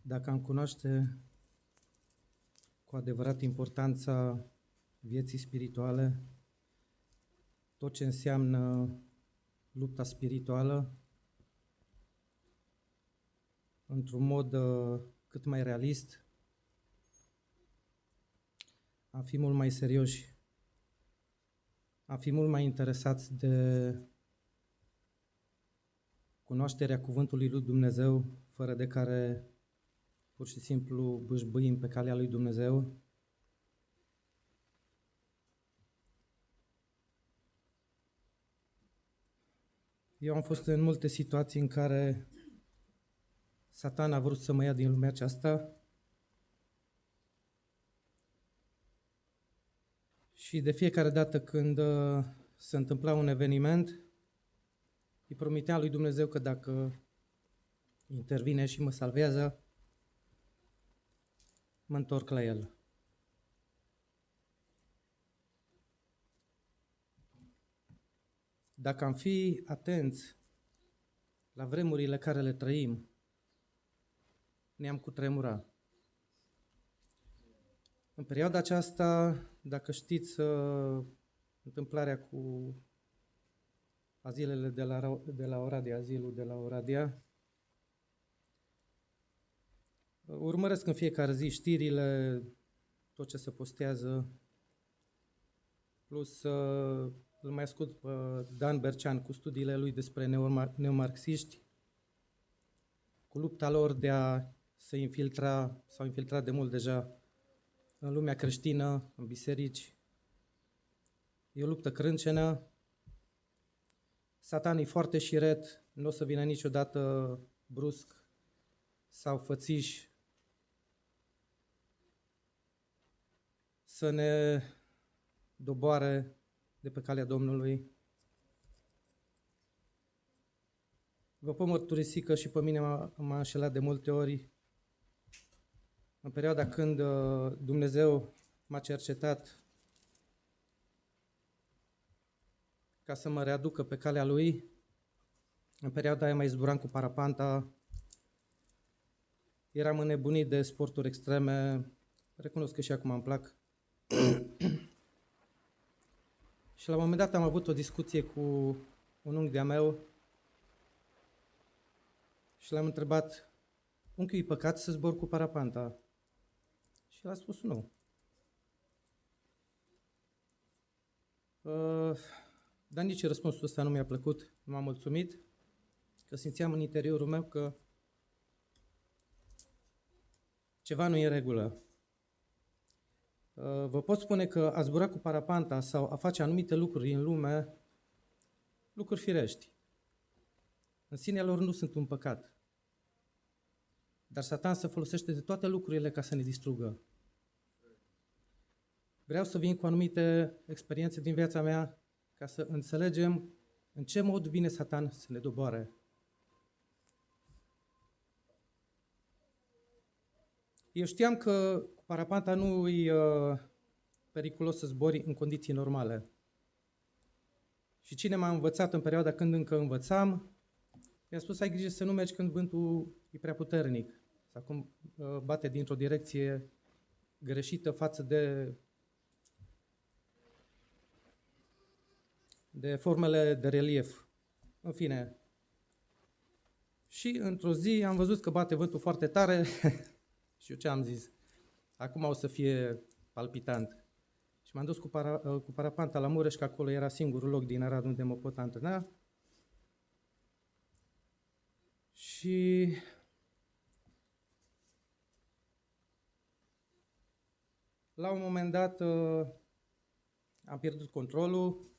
Dacă am cunoaște cu adevărat importanța vieții spirituale, tot ce înseamnă lupta spirituală, într-un mod cât mai realist, am fi mult mai serioși, am fi mult mai interesați de cunoașterea Cuvântului lui Dumnezeu, fără de care pur și simplu bâșbâim pe calea lui Dumnezeu. Eu am fost în multe situații în care Satan a vrut să mă ia din lumea aceasta și de fiecare dată când se întâmpla un eveniment, îi promiteam lui Dumnezeu că dacă intervine și mă salvează, mă întorc la El. Dacă am fi atenți la vremurile care le trăim, ne-am cutremura. În perioada aceasta, dacă știți întâmplarea cu azilele de la Oradea, azilul de la Oradea, urmăresc în fiecare zi știrile, tot ce se postează, plus îl mai ascult pe Dan Bercean cu studiile lui despre neomarxiști, cu lupta lor de a se infiltra, s-au infiltrat de mult deja în lumea creștină, în biserici. E o luptă crâncenă. Satan e foarte șiret, nu o să vină niciodată brusc sau fățiș să ne doboare de pe calea Domnului. Vă pot mărturisi că și pe mine m-a înșelat de multe ori în perioada când Dumnezeu m-a cercetat ca să mă readucă pe calea Lui. În perioada aia mai zburam cu parapanta, eram înnebunit de sporturi extreme, recunosc că și acum îmi plac. Și la un moment dat am avut o discuție cu un unchi de-a meu și l-am întrebat, unchiul, e păcat să zbor cu parapanta? Și el a spus nu. Dar nici răspunsul ăsta nu mi-a plăcut, nu m-a mulțumit, că simțeam în interiorul meu că ceva nu e în regulă. Vă pot spune că a zbura cu parapanta sau a face anumite lucruri în lume, lucruri firești. În sinea lor nu sunt un păcat. Dar Satan se folosește de toate lucrurile ca să ne distrugă. Vreau să vin cu anumite experiențe din viața mea ca să înțelegem în ce mod vine Satan să ne doboare. Eu știam că cu parapanta nu e periculos să zbori în condiții normale. Și cine m-a învățat în perioada când încă învățam, mi-a spus, ai grijă să nu mergi când vântul e prea puternic sau când bate dintr-o direcție greșită față de formele de relief. În fine. Și într-o zi am văzut că bate vântul foarte tare și eu ce am zis? Acum o să fie palpitant. Și m-am dus cu parapanta la Mureș, că acolo era singurul loc din Arad unde mă pot antrena. Și la un moment dat am pierdut controlul,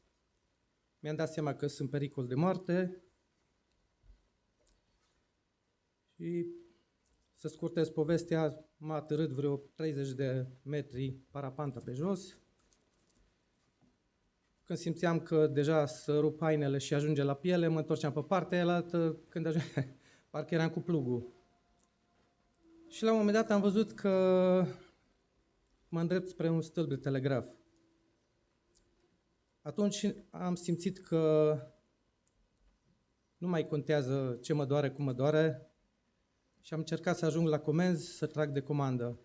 mi-am dat seama că sunt pericol de moarte și, să scurtez povestea, m-a târât vreo 30 de metri parapanta pe jos. Când simțeam că deja să rup hainele și ajunge la piele, mă întorceam pe partea aia, când ajunge, parcă eram cu plugul. Și la un moment dat am văzut că mă îndrept spre un stâlp de telegraf. Atunci am simțit că nu mai contează ce mă doare, cum mă doare, și am încercat să ajung la comenzi, să trag de comandă.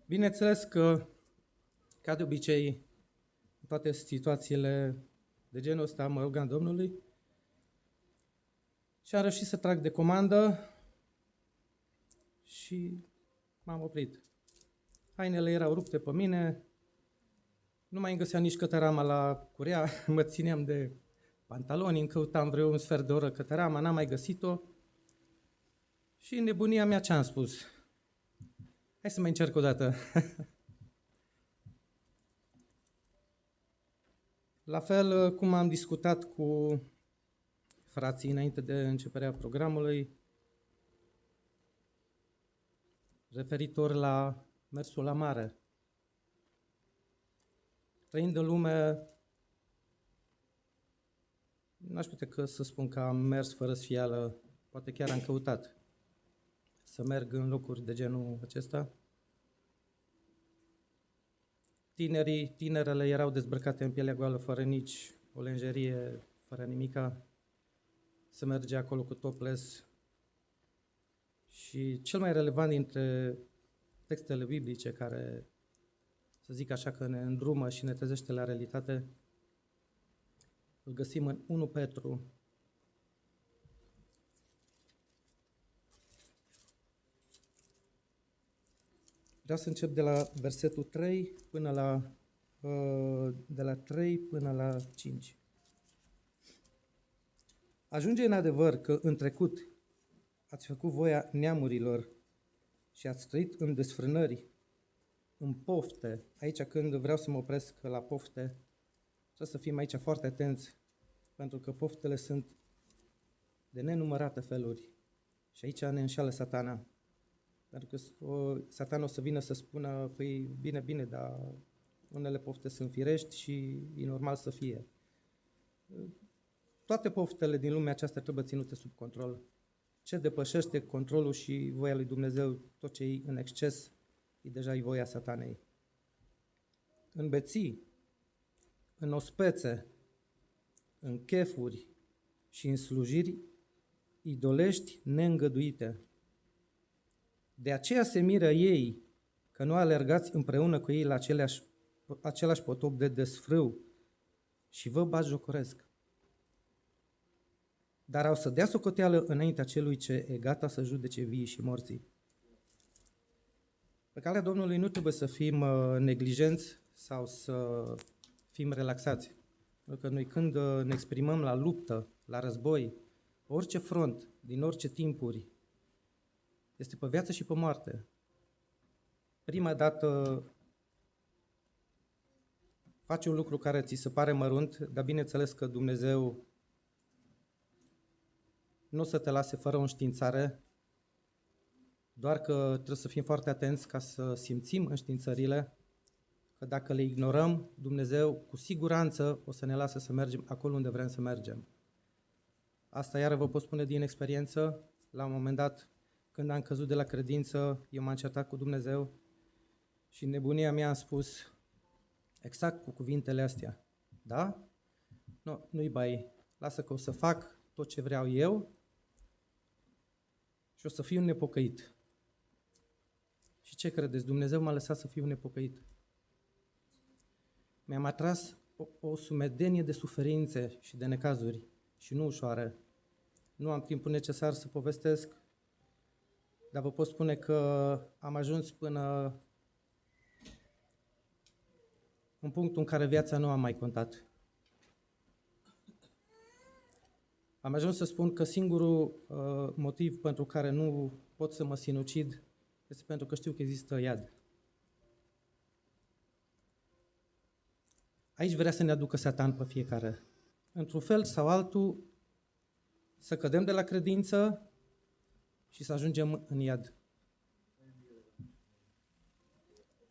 Bineînțeles că, ca de obicei, în toate situațiile de genul ăsta, mă rugam Domnului și am reușit să trag de comandă și m-am oprit. Hainele erau rupte pe mine, nu mai îmi găseam nici cătărama la curea, mă țineam de pantaloni, îmi căutam vreo un sfert de oră cătărama, n-am mai găsit-o. Și în nebunia mea ce am spus? Hai să mai încerc o dată. La fel cum am discutat cu frații înainte de începerea programului, referitor la mersul la mare. Trăind în lume, n-aș putea să spun că am mers fără sfială, poate chiar am căutat să merg în locuri de genul acesta. Tinerele erau dezbrăcate în pielea goală, fără nici o lenjerie, fără nimica. Se merge acolo cu topless. Și cel mai relevant dintre textele biblice care, să zic așa, că ne îndrumă și ne trezește la realitate, îl găsim în 1 Petru. Vreau să încep de la versetul 3 până la de la 3 până la 5. Ajunge în adevăr că în trecut ați făcut voia neamurilor și ați trăit în desfrânări, în pofte. Aici când vreau să mă opresc la pofte, trebuie să fim aici foarte atenți, pentru că poftele sunt de nenumărate feluri. Și aici ne înșală Satana. Pentru că Satan o să vină să spună, păi bine, dar unele pofte sunt firești și e normal să fie. Toate poftele din lumea aceasta trebuie ținute sub control. Ce depășește controlul și voia lui Dumnezeu, tot ce e în exces, e deja voia satanei. În beții, în ospețe, în chefuri și în slujiri idolești neîngăduite. De aceea se miră ei că nu alergați împreună cu ei la același potop de desfrâu și vă batjocoresc. Dar au să dea socoteală înaintea celui ce e gata să judece vii și morții. Pe calea Domnului nu trebuie să fim neglijenți sau să fim relaxați. Pentru că noi când ne exprimăm la luptă, la război, pe orice front, din orice timpuri, este pe viață și pe moarte. Prima dată faci un lucru care ți se pare mărunt, dar bineînțeles că Dumnezeu nu o să te lase fără o înștiințare, doar că trebuie să fim foarte atenți ca să simțim înștiințările, că dacă le ignorăm, Dumnezeu cu siguranță o să ne lasă să mergem acolo unde vrem să mergem. Asta iară vă pot spune din experiență. La un moment dat, când am căzut de la credință, eu m-am certat cu Dumnezeu și în nebunia mea am spus exact cu cuvintele astea. Da? Nu-i bai. Lasă că o să fac tot ce vreau eu și o să fiu nepocăit. Și ce credeți? Dumnezeu m-a lăsat să fiu nepocăit. Mi-am atras o sumedenie de suferințe și de necazuri și nu ușoare. Nu am timpul necesar să povestesc, dar vă pot spune că am ajuns până în punctul în care viața nu a mai contat. Am ajuns să spun că singurul motiv pentru care nu pot să mă sinucid este pentru că știu că există iad. Aici vrea să ne aducă Satan pe fiecare. Într-un fel sau altul, să cădem de la credință și să ajungem în iad.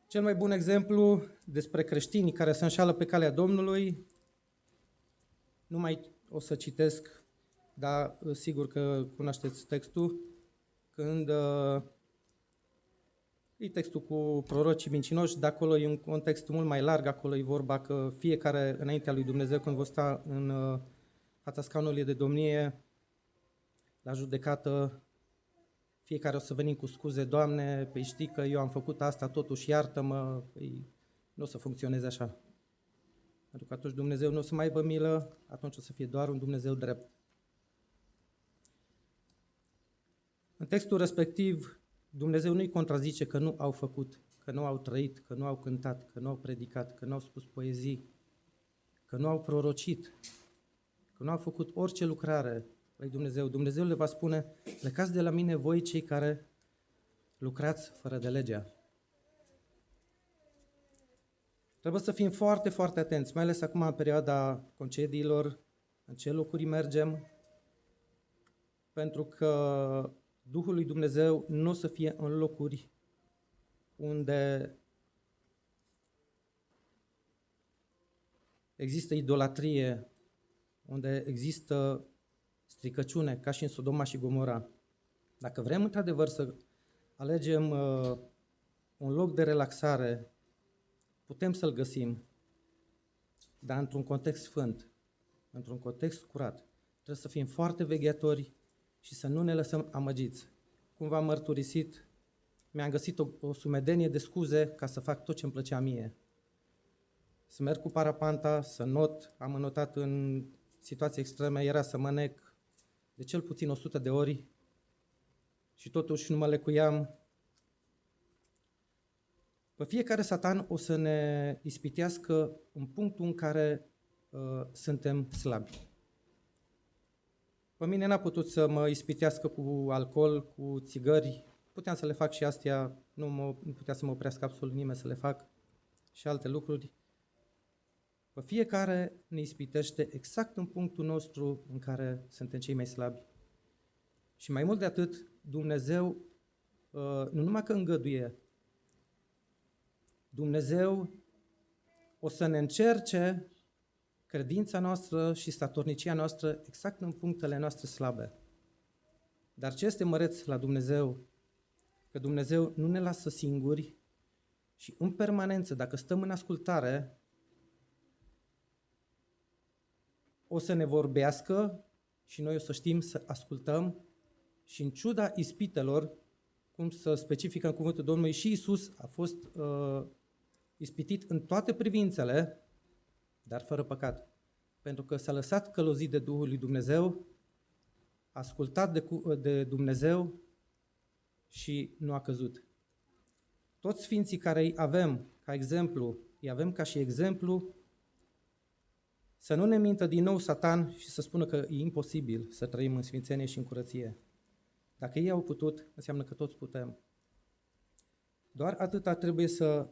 Cel mai bun exemplu despre creștinii care se înșală pe calea Domnului, nu mai o să citesc, dar sigur că cunoașteți textul, când e textul cu prorocii mincinoși, de acolo e un context mult mai larg, acolo e vorba că fiecare înaintea lui Dumnezeu, când vor sta în fața scaunului de domnie, la judecată, fiecare o să venim cu scuze, Doamne, păi știi că eu am făcut asta, totuși iartă-mă, păi nu o să funcționeze așa. Pentru că atunci Dumnezeu nu o să mai aibă milă, atunci o să fie doar un Dumnezeu drept. În textul respectiv, Dumnezeu nu-i contrazice că nu au făcut, că nu au trăit, că nu au cântat, că nu au predicat, că nu au spus poezii, că nu au prorocit, că nu au făcut orice lucrare lui Dumnezeu. Dumnezeu le va spune, plecați de la mine voi cei care lucrați fără de legea. Trebuie să fim foarte, foarte atenți, mai ales acum în perioada concediilor, în ce locuri mergem, pentru că Duhul lui Dumnezeu nu o să fie în locuri unde există idolatrie, unde există stricăciune, ca și în Sodoma și Gomora. Dacă vrem într-adevăr să alegem un loc de relaxare, putem să-l găsim, dar într-un context sfânt, într-un context curat. Trebuie să fim foarte veghetori și să nu ne lăsăm amăgiți. Cum v-am mărturisit, mi-am găsit o sumedenie de scuze ca să fac tot ce îmi plăcea mie. Să merg cu parapanta, să not, am înotat în situații extreme, era să mă nec de cel puțin 100 de ori și totuși nu mă lecuiam. Pe fiecare Satan o să ne ispitească în punctul în care suntem slabi. Pe mine n-a putut să mă ispitească cu alcool, cu țigări, puteam să le fac și astea, nu putea să mă oprească absolut nimeni să le fac și alte lucruri. Pe fiecare ne ispitește exact în punctul nostru în care suntem cei mai slabi. Și mai mult de atât, Dumnezeu nu numai că îngăduie, Dumnezeu o să ne încerce credința noastră și statornicia noastră exact în punctele noastre slabe. Dar ce este măreț la Dumnezeu? Că Dumnezeu nu ne lasă singuri și în permanență, dacă stăm în ascultare, o să ne vorbească și noi o să știm să ascultăm și în ciuda ispitelor, cum să specifică în cuvântul Domnului, și Iisus a fost ispitit în toate privințele, dar fără păcat. Pentru că s-a lăsat călăuzit de Duhul lui Dumnezeu, a ascultat de Dumnezeu și nu a căzut. Toți sfinții care îi avem ca exemplu, îi avem ca și exemplu, să nu ne mintă din nou Satan și să spună că e imposibil să trăim în sfințenie și în curăție. Dacă ei au putut, înseamnă că toți putem. Doar atâta trebuie să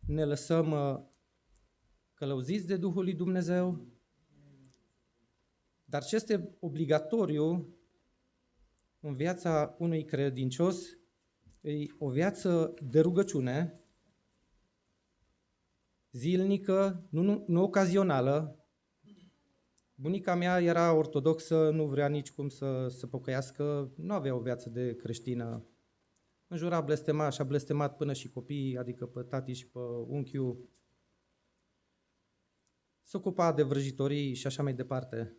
ne lăsăm călăuziți de Duhul lui Dumnezeu, dar ce este obligatoriu în viața unui credincios e o viață de rugăciune zilnică, nu ocazională. Bunica mea era ortodoxă, nu vrea nici cum să se pocăiască, nu avea o viață de creștină. Înjura, blestema și a blestemat până și copiii, adică pe tati și pe unchiul. Se ocupa de vrăjitorii și așa mai departe.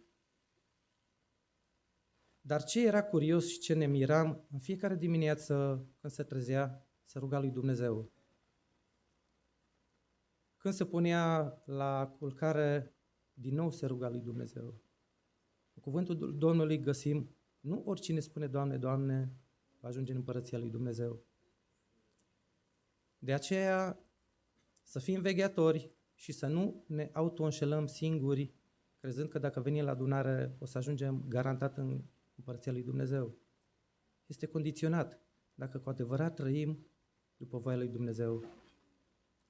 Dar ce era curios și ce ne miram, în fiecare dimineață când se trezea, se ruga lui Dumnezeu. Când se punea la culcare, din nou se ruga lui Dumnezeu. În cuvântul Domnului găsim, nu oricine spune Doamne, Doamne, va ajunge în împărăția lui Dumnezeu. De aceea să fim vegheatori și să nu ne auto-înșelăm singuri, crezând că dacă venim la adunare o să ajungem garantat în împărăția lui Dumnezeu. Este condiționat dacă cu adevărat trăim după voia lui Dumnezeu.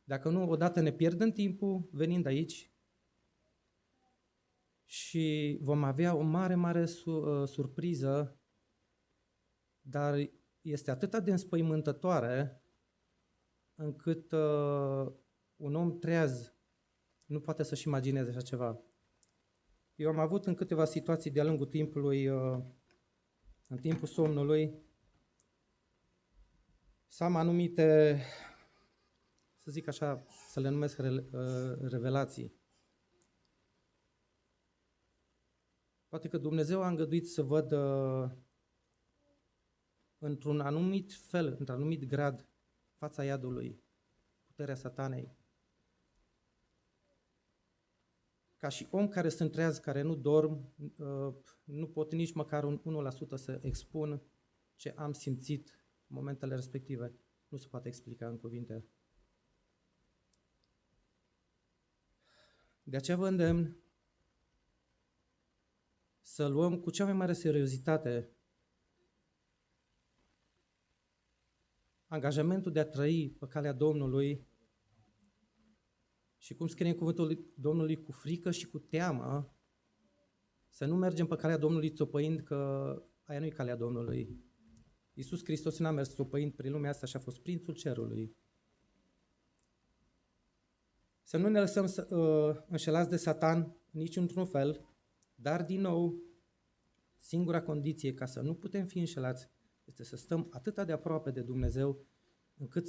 Dacă nu, odată ne pierdem timpul venind aici și vom avea o mare, mare surpriză, dar este atât de înspăimântătoare încât un om treaz nu poate să-și imagineze așa ceva. Eu am avut în câteva situații de-a lungul timpului, în timpul somnului, să am anumite, să zic așa, să le numesc revelații. Poate că Dumnezeu a îngăduit să văd într-un anumit fel, într-un anumit grad, fața iadului, puterea satanei. Ca și om care se întrează, care nu dorm, nu pot nici măcar un 1% să expun ce am simțit în momentele respective. Nu se poate explica în cuvinte. De aceea vă îndemn să luăm cu cea mai mare seriozitate angajamentul de a trăi pe calea Domnului și cum scrie în cuvântul Domnului, cu frică și cu teamă, să nu mergem pe calea Domnului țopăind că aia nu e calea Domnului. Iisus Hristos n-a mers țopăind prin lumea asta și a fost prințul cerului. Să nu ne lăsăm înșelați de Satan nici într-un fel, dar din nou, singura condiție ca să nu putem fi înșelați este să stăm atât de aproape de Dumnezeu, încât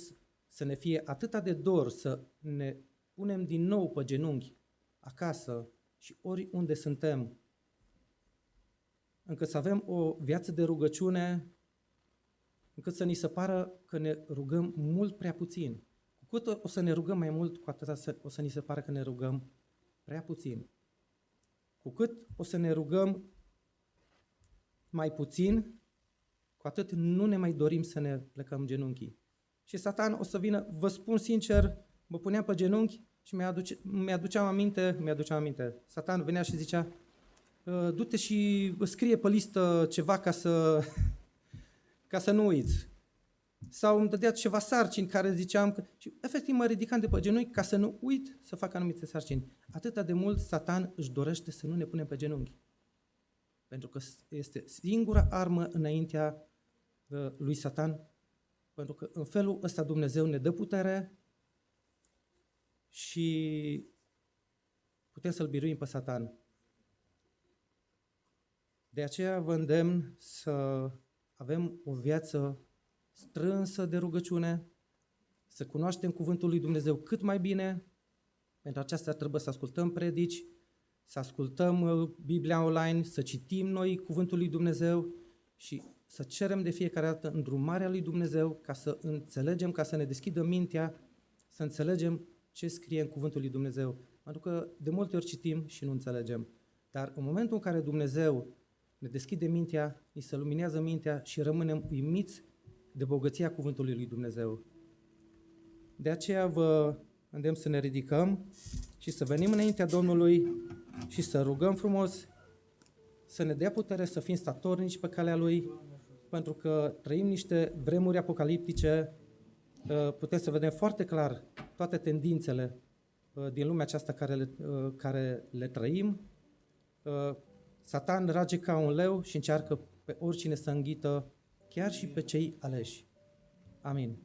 să ne fie atât de dor să ne punem din nou pe genunchi, acasă și oriunde suntem, încât să avem o viață de rugăciune, încât să ni se pară că ne rugăm mult prea puțin. Cu cât o să ne rugăm mai mult, cu atât o să ni se pară că ne rugăm prea puțin. Cu cât o să ne rugăm mai puțin, cu atât nu ne mai dorim să ne plecăm genunchii. Și Satan o să vină, vă spun sincer, mă puneam pe genunchi și mi-aduceam aminte. Satan venea și zicea, du-te și scrie pe listă ceva ca să nu uiți. Sau îmi dădea ceva sarcini care ziceam că... Și efectiv mă ridicam de pe genunchi ca să nu uit să fac anumite sarcini. Atâta de mult Satan își dorește să nu ne punem pe genunchi. Pentru că este singura armă înaintea lui Satan. Pentru că în felul ăsta Dumnezeu ne dă putere și putem să-l biruim pe Satan. De aceea vă îndemn să avem o viață strânsă de rugăciune, să cunoaștem Cuvântul lui Dumnezeu cât mai bine. Pentru aceasta trebuie să ascultăm predici, să ascultăm Biblia online, să citim noi Cuvântul lui Dumnezeu și să cerem de fiecare dată îndrumarea lui Dumnezeu ca să înțelegem, ca să ne deschidă mintea, să înțelegem ce scrie în Cuvântul lui Dumnezeu. Pentru că de multe ori citim și nu înțelegem. Dar în momentul în care Dumnezeu ne deschide mintea, ni se luminează mintea și rămânem uimiți de bogăția Cuvântului lui Dumnezeu. De aceea vă îndemn să ne ridicăm și să venim înaintea Domnului și să rugăm frumos să ne dea putere să fim statornici pe calea Lui, pentru că trăim niște vremuri apocaliptice, putem să vedem foarte clar toate tendințele din lumea aceasta care le trăim. Satan rage ca un leu și încearcă pe oricine să înghită, chiar și pe cei aleși. Amin.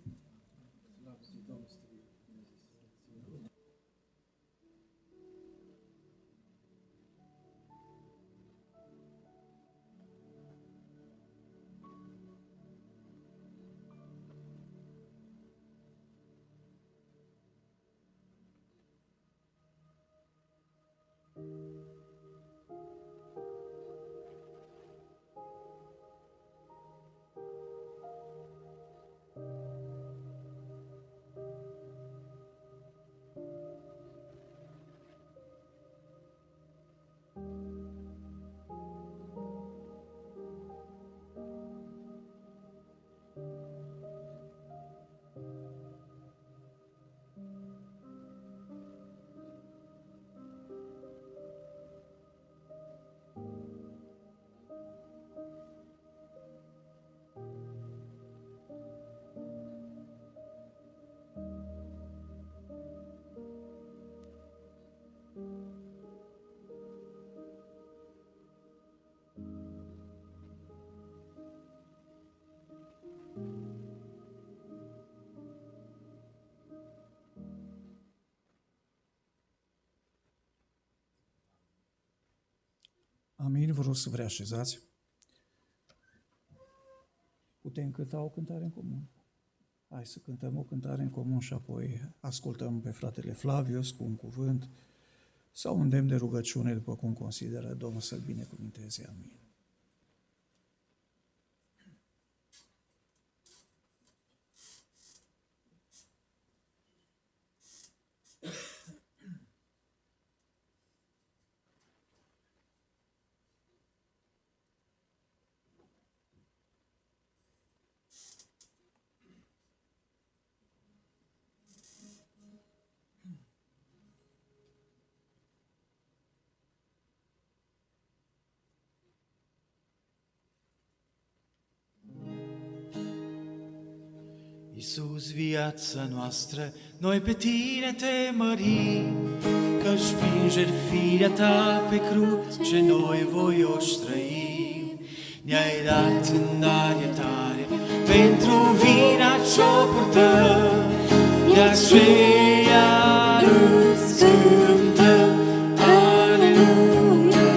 Amin, vă rog să vă reașezați. Putem cânta o cântare în comun. Hai să cântăm o cântare în comun și apoi ascultăm pe fratele Flavius cu un cuvânt sau un îndemn de rugăciune, după cum consideră Domnul să-l binecuvinteze. Amin. Iisus, viața noastră, noi pe Tine te mărim, că-și prin jertfirea Ta pe cruce noi voioși trăim. Ne-ai dat înaintare pentru vina ce-o purtăm, de aceea îți cântăm. Aleluia,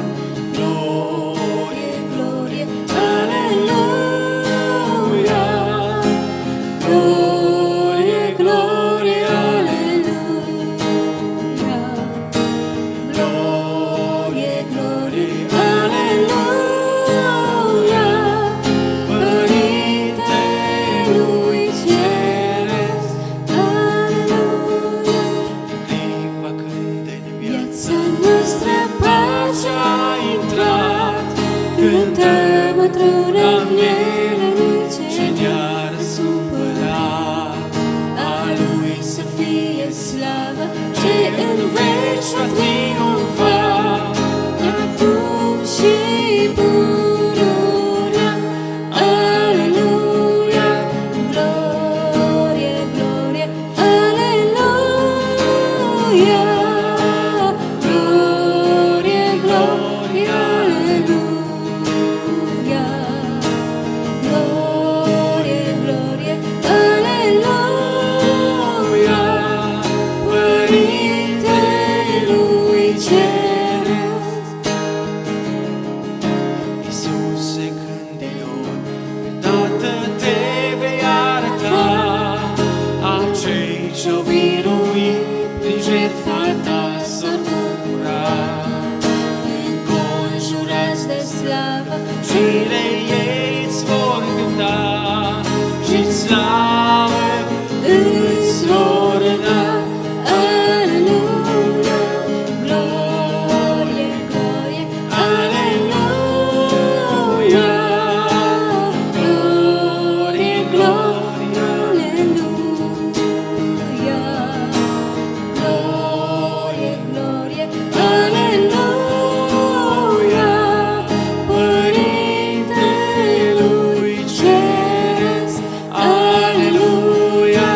glorie, glorie, aleluia. Glorie, glorie, aleluia. Glorie, glorie, aleluia. Părinte lui Ceresc, aleluia. Clipa când slavă Cine ei îți vor cânta și slavă îți vor da. Aleluia, glorie, glorie, aleluia, glorie, glorie, aleluia, glorie, glorie, aleluia, Părintelui Ceresc, aleluia,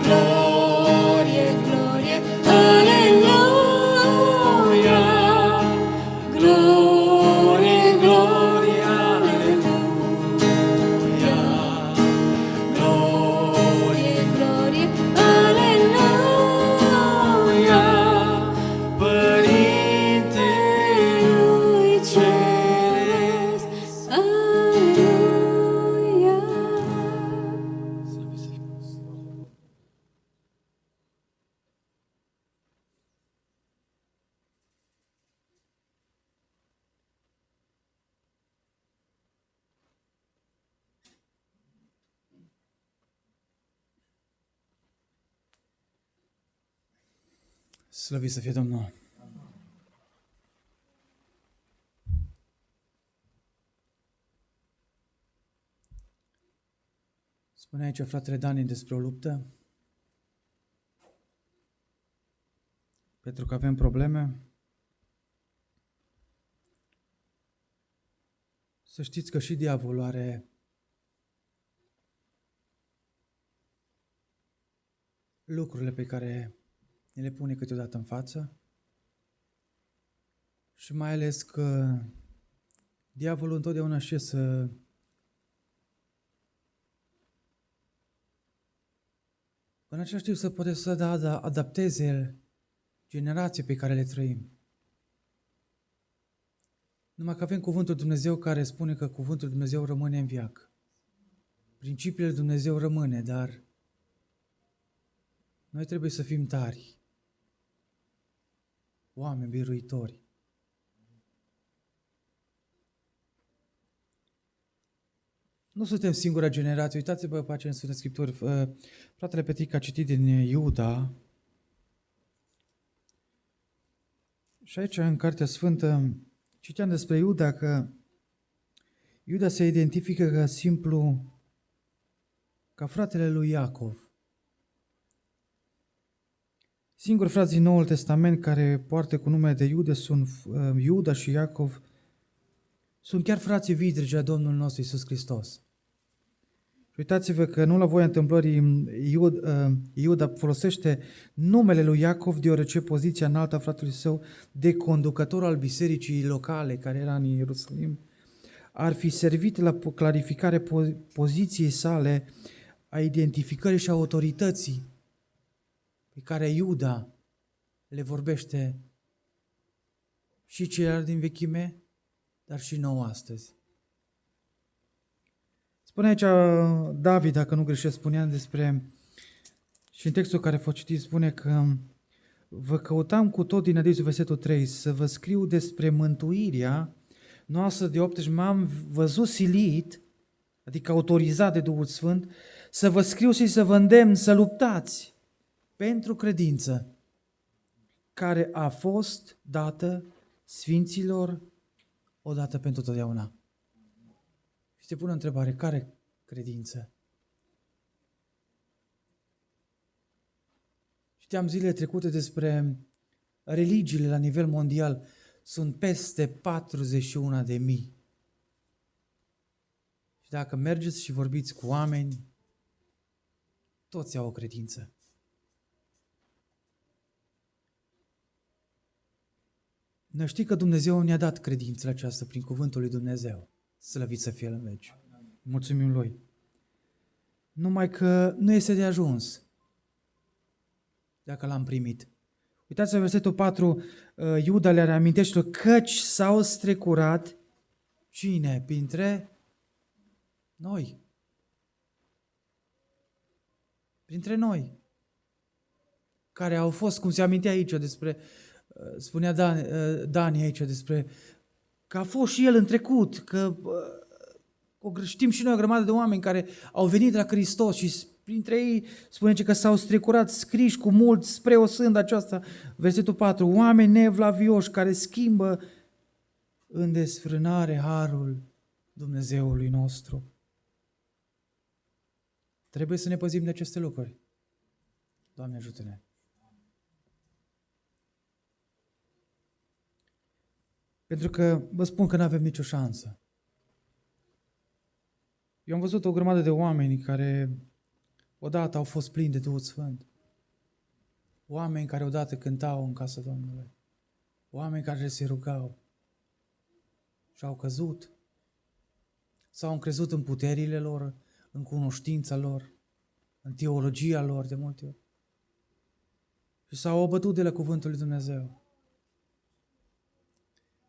glorie, glorie, aleluia, glorie, glorie, aleluia, glorie, glorie, aleluia, Părintelui Ceresc, aleluia. Slăvit să fie Domnul! Spune aici fratele Dani despre o luptă. Pentru că avem probleme. Să știți că și diavolul are lucrurile pe care ne le pune câteodată în față și mai ales că diavolul întotdeauna știe să în același timp să poate să adapteze generații pe care le trăim. Numai că avem cuvântul Dumnezeu care spune că cuvântul Dumnezeu rămâne în veac. Principiile Dumnezeu rămâne, dar noi trebuie să fim tari, oameni biruitori. Nu suntem singura generație. Uitați-vă pe aceea în Sfântă Scripturi. Fratele Petric a citit din Iuda. Și aici, în Cartea Sfântă, citeam despre Iuda că Iuda se identifică ca simplu, ca fratele lui Iacov. Singuri frați din Noul Testament care poartă cu numele de Iuda sunt Iuda și Iacov. Sunt chiar frații vidrigi a Domnului nostru Iisus Hristos. Și uitați-vă că nu la voia întâmplării Iuda folosește numele lui Iacov deoarece poziția înaltă a fratelui său de conducător al bisericii locale care era în Ierusalim ar fi servit la clarificare poziției sale a identificării și a autorității pe care Iuda le vorbește și celor din vechime, dar și nouă astăzi. Spune aici David, dacă nu greșesc, spunea despre, și în textul care fost citit spune că vă căutam cu tot din adevăr, versetul 3, să vă scriu despre mântuirea noastră de 18, m-am văzut silit, adică autorizat de Duhul Sfânt, să vă scriu și să vă îndemn să luptați pentru credință care a fost dată sfinților odată pentru totdeauna. Și te pun o întrebare, care credință? Știam zilele trecute despre religiile la nivel mondial, sunt peste 41.000. Și dacă mergeți și vorbiți cu oameni, toți au o credință. Noi știm că Dumnezeu ne-a dat credința aceasta prin cuvântul lui Dumnezeu. Slăvit să fie în veci. Mulțumim Lui. Numai că nu este de ajuns dacă l-am primit. Uitați-vă versetul 4, Iuda le reamintește căci s-au strecurat cine? Printre noi. Printre noi. Care au fost, cum se amintea aici despre, spunea Dani aici despre că a fost și el în trecut, că știm și noi o grămadă de oameni care au venit la Hristos și printre ei spune că s-au strecurat scriși cu mult spre o sândă aceasta, versetul 4, oameni nevlavioși care schimbă în desfrânare harul Dumnezeului nostru. Trebuie să ne păzim de aceste lucruri. Doamne, ajută-ne! Pentru că vă spun că nu avem nicio șansă. Eu am văzut o grămadă de oameni care odată au fost plini de Duhul Sfânt. Oameni care odată cântau în casa Domnului. Oameni care se rugau și au căzut. S-au încrezut în puterile lor, în cunoștința lor, în teologia lor de multe ori. Și s-au abătut de la cuvântul lui Dumnezeu.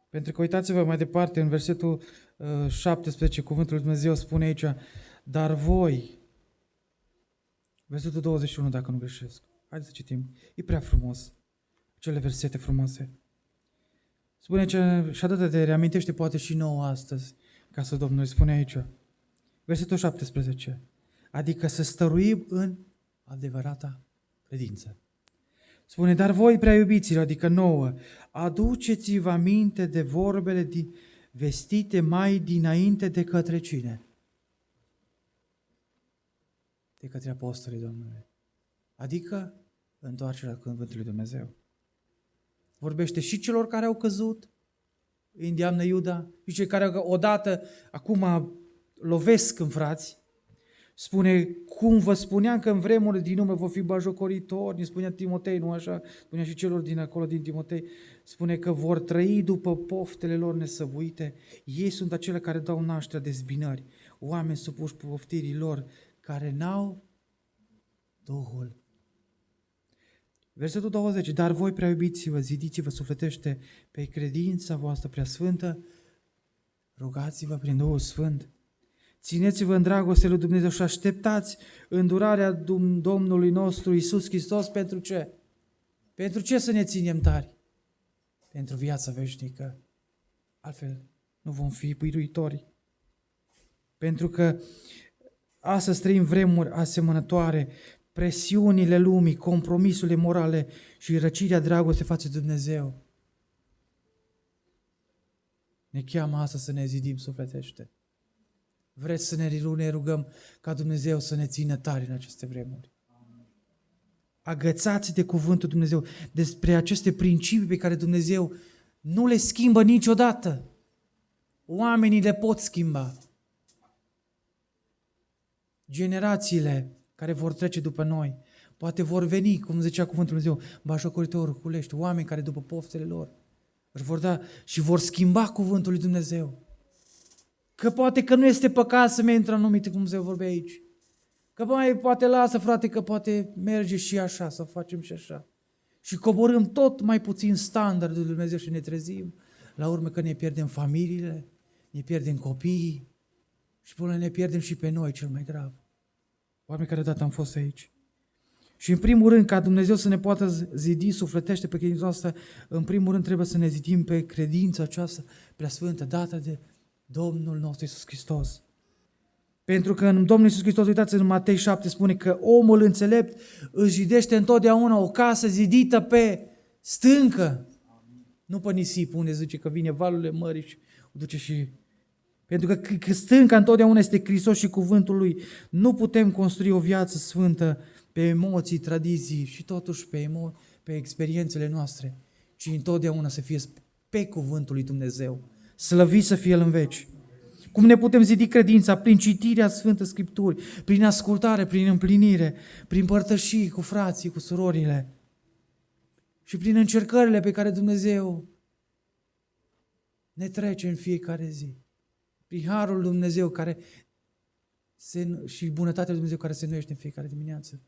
Pentru că uitați-vă mai departe, în versetul 17, cuvântul lui Dumnezeu spune aici, dar voi, versetul 21, dacă nu greșesc, haideți să citim, e prea frumos, cele versete frumoase. Spune ce, și atât de reamintește poate și nouă astăzi, ca să Domnul spune aici, versetul 17, adică să stăruim în adevărata credință. Spune, dar voi, prea iubiților, adică nouă, aduceți-vă aminte de vorbele vestite mai dinainte de către cine? De către apostolii Domnului. Adică întoarcerea la cuvântul lui Dumnezeu. Vorbește și celor care au căzut, îi îndeamnă Iuda, și cei care odată, acum lovesc în frați. Spune, cum vă spuneam că în vremurile din urmă vor fi bajocoritori, ne spunea Timotei, nu așa? Spunea și celor din acolo, din Timotei, spune că vor trăi după poftele lor nesăbuite. Ei sunt acele care dau nașterea de zbinări, oameni supuși poftirii lor, care n-au Duhul. Versetul 20, dar voi, prea iubiți-vă, zidiți-vă sufletește pe credința voastră preasfântă, rugați-vă prin Duhul Sfânt. Țineți-vă în dragoste lui Dumnezeu și așteptați îndurarea Domnului nostru Iisus Hristos pentru ce? Pentru ce să ne ținem tari? Pentru viața veșnică. Altfel nu vom fi biruitori. Pentru că astăzi trăim vremuri asemănătoare, presiunile lumii, compromisurile morale și răcirea dragostei față de Dumnezeu. Ne cheamă astăzi să ne zidim sufletește. Vreți să ne rugăm ca Dumnezeu să ne țină tari în aceste vremuri. Agățați de cuvântul Dumnezeu, despre aceste principii pe care Dumnezeu nu le schimbă niciodată. Oamenii le pot schimba. Generațiile care vor trece după noi, poate vor veni, cum zicea cuvântul Dumnezeu, bașocoritori, culești, oameni care după poftele lor își vor da și vor schimba cuvântul lui Dumnezeu. Că poate că nu este păcat să mergi într-un anumit, cum se vorbe aici. Că mai poate lasă, frate, că poate merge și așa, să facem și așa. Și coborâm tot mai puțin standardul lui Dumnezeu și ne trezim. La urmă că ne pierdem familiile, ne pierdem copiii și până ne pierdem și pe noi, cel mai grav. Oameni care odată am fost aici. Și în primul rând, ca Dumnezeu să ne poată zidi, sufletește pe credința noastră, în primul rând trebuie să ne zidim pe credința aceasta preasfântă, dată de Domnul nostru Iisus Hristos. Pentru că în Domnul Iisus Hristos, uitați în Matei 7, spune că omul înțelept își zidește întotdeauna o casă zidită pe stâncă, nu pe nisip, unde zice că vine valurile mării și o duce și... Pentru că stânca întotdeauna este Hristos și cuvântul Lui. Nu putem construi o viață sfântă pe emoții, tradiții și totuși pe experiențele noastre, ci întotdeauna să fie pe cuvântul lui Dumnezeu. Slăvit să fie El în veci. Cum ne putem zidi credința? Prin citirea Sfântă Scripturi, prin ascultare, prin împlinire, prin părtășii cu frații, cu surorile și prin încercările pe care Dumnezeu ne trece în fiecare zi. Prin harul lui Dumnezeu și bunătatea lui Dumnezeu care se înnoiește în fiecare dimineață.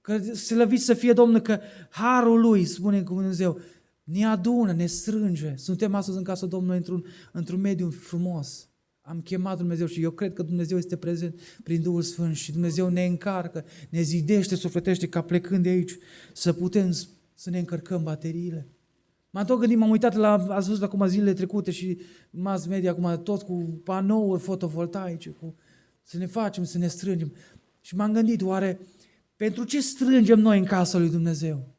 Că slăvit să fie Domnul că harul Lui, spune cu Dumnezeu, ne adună, ne strânge. Suntem astăzi în casa Domnului într-un mediu frumos. Am chemat Dumnezeu și eu cred că Dumnezeu este prezent prin Duhul Sfânt și Dumnezeu ne încarcă, ne zidește, sufletește ca plecând de aici să putem să ne încărcăm bateriile. M-am tot gândit, m-am uitat ați văzut acum zilele trecute și mass media acum, tot cu panouri fotovoltaice, să ne facem, să ne strângem. Și m-am gândit, oare pentru ce strângem noi în casa lui Dumnezeu?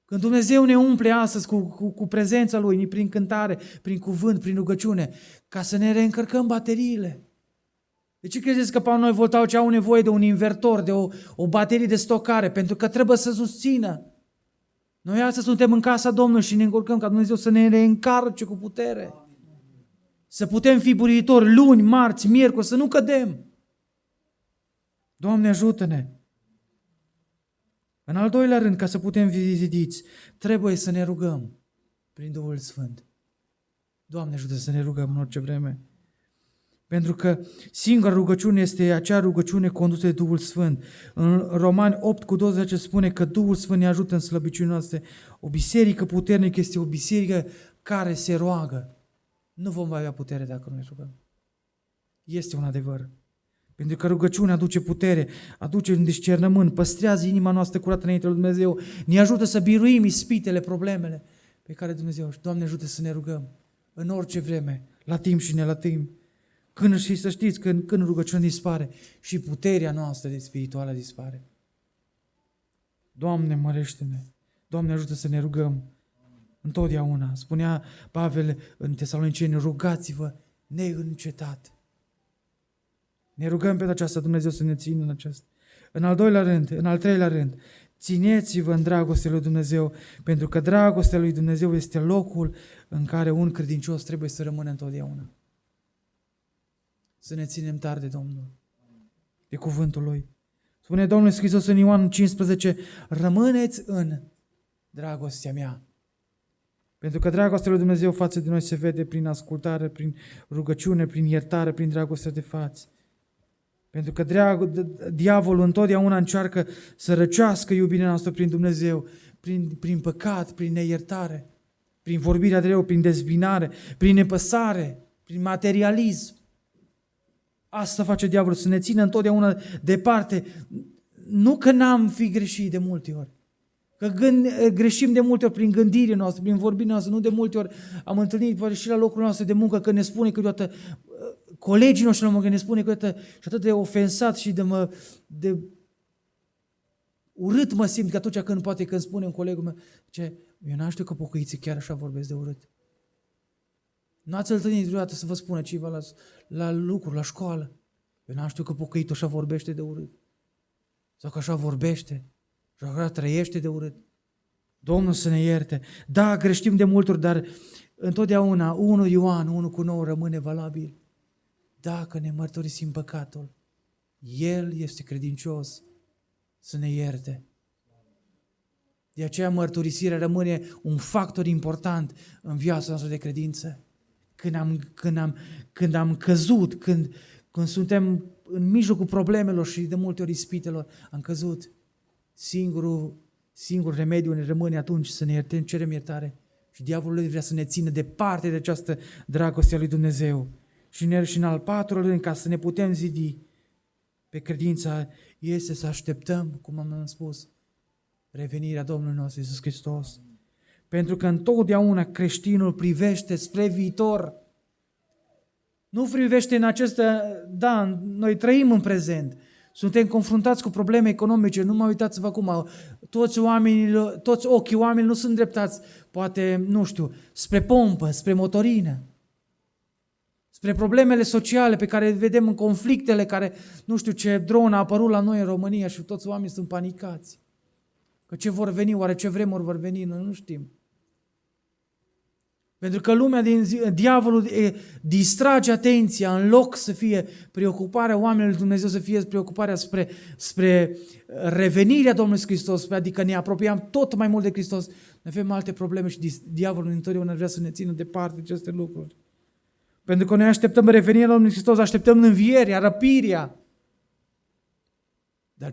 Când Dumnezeu ne umple astăzi cu prezența Lui, prin cântare, prin cuvânt, prin rugăciune, ca să ne reîncărcăm bateriile. De ce credeți că Paul Noi Voltauci au nevoie de un invertor, de o baterie de stocare? Pentru că trebuie să susțină. Noi astăzi suntem în casa Domnului și ne încurcăm ca Dumnezeu să ne reîncarce cu putere. Să putem fi buritori luni, marți, miercuri, să nu cădem. Doamne, ajută-ne! În al doilea rând, ca să putem fi zidiți, trebuie să ne rugăm prin Duhul Sfânt. Doamne, ajută să ne rugăm în orice vreme. Pentru că singura rugăciune este acea rugăciune condusă de Duhul Sfânt. În Romani 8:20 spune că Duhul Sfânt ne ajută în slăbiciunile noastre. O biserică puternică este o biserică care se roagă. Nu vom avea putere dacă nu ne rugăm. Este un adevăr. Pentru că rugăciunea aduce putere, aduce un discernământ, păstrează inima noastră curată înainte lui Dumnezeu, ne ajută să biruim ispitele, problemele pe care Dumnezeu. Doamne, ajută să ne rugăm în orice vreme, la timp și ne la timp. Când, și să știți, când rugăciunea dispare, și puterea noastră de spirituală dispare. Doamne, mărește-ne! Doamne, ajută să ne rugăm întotdeauna. Spunea Pavel în Tesaloniceni, rugați-vă neîncetat. Ne rugăm pentru aceasta, Dumnezeu să ne țină în aceasta. În al treilea rând, țineți-vă în dragostea lui Dumnezeu, pentru că dragostea lui Dumnezeu este locul în care un credincios trebuie să rămână întotdeauna. Să ne ținem tare de Domnul, de cuvântul Lui. Spune Domnul Hristos în Ioan 15, rămâneți în dragostea mea. Pentru că dragostea lui Dumnezeu față de noi se vede prin ascultare, prin rugăciune, prin iertare, prin dragostea de față. Pentru că diavolul întotdeauna încearcă să răcească iubirea noastră prin Dumnezeu, prin păcat, prin neiertare, prin vorbirea de rău, prin dezbinare, prin nepăsare, prin materialism. Asta face diavolul, să ne țină întotdeauna departe. Nu că n-am fi greșit de multe ori, că greșim de multe ori prin gândirea noastră, prin vorbirea noastră, nu de multe ori am întâlnit poate și la locurile noastre de muncă că ne spune câteodată colegii noștri la muncă ne spune câteodată și atât de ofensat și de urât mă simt că atunci când spune un colegul meu, ce eu n-am știut că pocăiții chiar așa vorbesc de urât. Nu ați întâlnit vreodată să vă spună ceva la lucru, la școală. Eu n-am știut că pocăitul așa vorbește de urât. Sau că așa vorbește. Sau că așa trăiește de urât. Domnul să ne ierte. Da, greșim de multe ori, dar întotdeauna 1 Ioan 1:9 rămâne valabil. Dacă ne mărturisim păcatul, El este credincios să ne ierte. De aceea mărturisirea rămâne un factor important în viața noastră de credință. Când am căzut, când suntem în mijlocul problemelor și de multe ori ispitelor, am căzut, singurul remediu ne rămâne atunci să ne iertăm, cerem iertare. Și diavolul vrea să ne țină departe de această dragoste a lui Dumnezeu. Și în al patrulea rând, ca să ne putem zidi pe credința, este să așteptăm, cum am spus, revenirea Domnului nostru Iisus Hristos. Pentru că întotdeauna creștinul privește spre viitor. Nu privește în acesta, da, noi trăim în prezent. Suntem confruntați cu probleme economice, nu mă uitați-vă acum, toți ochii oamenilor nu sunt dreptați, poate, nu știu, spre pompă, spre motorină, spre problemele sociale pe care le vedem în conflictele care, nu știu ce dron a apărut la noi în România și toți oamenii sunt panicați. Că ce vor veni, oare ce vremuri vor veni, noi nu știm. Pentru că diavolul distrage atenția în loc să fie preocuparea oamenilor Dumnezeu, să fie preocuparea spre revenirea Domnului Hristos, adică ne apropiem tot mai mult de Hristos. Noi avem alte probleme și diavolul întotdeauna vrea să ne țină departe de aceste lucruri. Pentru că noi așteptăm revenirea Domnului Hristos, așteptăm învierea, răpirea. Dar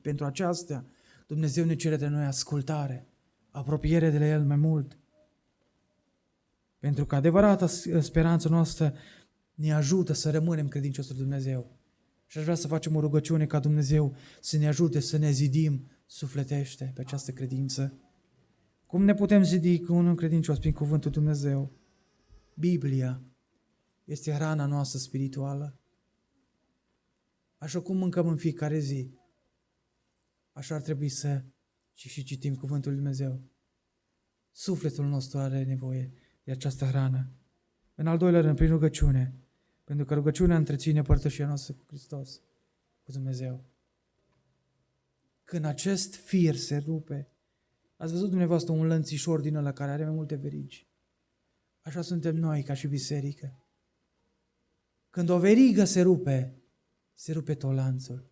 pentru aceasta Dumnezeu ne cere de noi ascultare, apropiere de El mai mult. Pentru că adevărata speranța noastră ne ajută să rămânem credincioși lui Dumnezeu. Și aș vrea să facem o rugăciune ca Dumnezeu să ne ajute să ne zidim sufletește pe această credință. Cum ne putem zidi cu unul credincios prin cuvântul Dumnezeu? Biblia este hrana noastră spirituală. Așa cum mâncăm în fiecare zi, așa ar trebui să și citim cuvântul lui Dumnezeu. Sufletul nostru are nevoie de această hrană. În al doilea rând, prin rugăciune, pentru că rugăciunea întreține părtășia noastră cu Hristos, cu Dumnezeu. Când acest fir se rupe, ați văzut dumneavoastră un lănțișor din ăla care are mai multe verigi. Așa suntem noi ca și biserică. Când o verigă se rupe tot lanțul.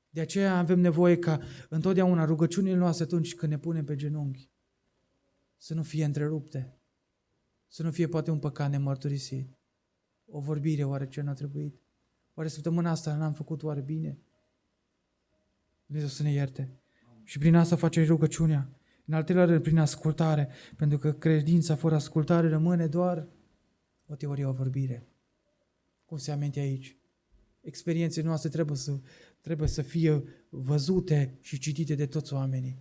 De aceea avem nevoie ca întotdeauna rugăciunile noastre atunci când ne punem pe genunchi să nu fie întrerupte, să nu fie poate un păcat nemărturisit, o vorbire oare ce n-a trebuit, oare săptămâna asta n-am făcut oare bine? Dumnezeu să ne ierte. Și prin asta face rugăciunea. În al treilea rând, prin ascultare, pentru că credința fără ascultare rămâne doar o teorie, o vorbire. Cum se aminti aici? Experiențele noastre trebuie să fie văzute și citite de toți oamenii.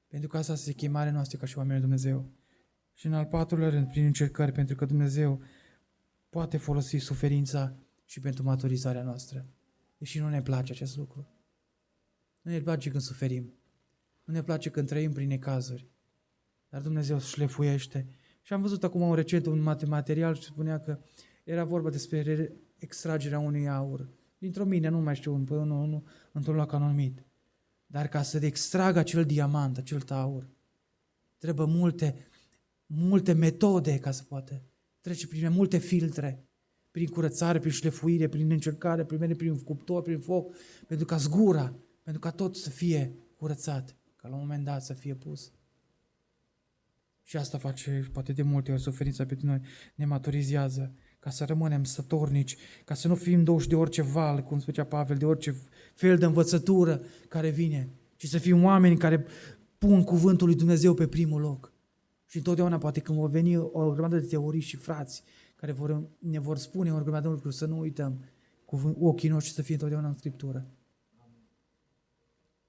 Pentru că asta este chemarea noastră ca și oamenii lui Dumnezeu. Și în al patrulea rând, prin încercări, pentru că Dumnezeu poate folosi suferința și pentru maturizarea noastră. Deși nu ne place acest lucru. Nu ne place când suferim. Nu ne place când trăim prin necazuri. Dar Dumnezeu șlefuiește. Și am văzut acum un recent un material și spunea că era vorba despre extragerea unui aur. Dintr-o mine, nu mai știu, într-un loc anumit. Dar ca să extragă acel diamant, acel taur, trebuie multe metode ca să poată trece prin multe filtre, prin curățare, prin șlefuire, prin încercare, prin cuptor, prin foc, pentru ca zgura, pentru ca tot să fie curățat, ca la un moment dat să fie pus. Și asta face, poate de multe ori, suferința pentru noi, ne maturizează, ca să rămânem statornici, ca să nu fim duși de orice val, cum spunea Pavel, de orice fel de învățătură care vine, ci să fim oameni care pun cuvântul lui Dumnezeu pe primul loc. Și întotdeauna, poate când vor veni o grămadă de teorii și frați care ne vor spune o grămadă de lucruri, să nu uităm, ochii noștri să fie întotdeauna în Scriptură.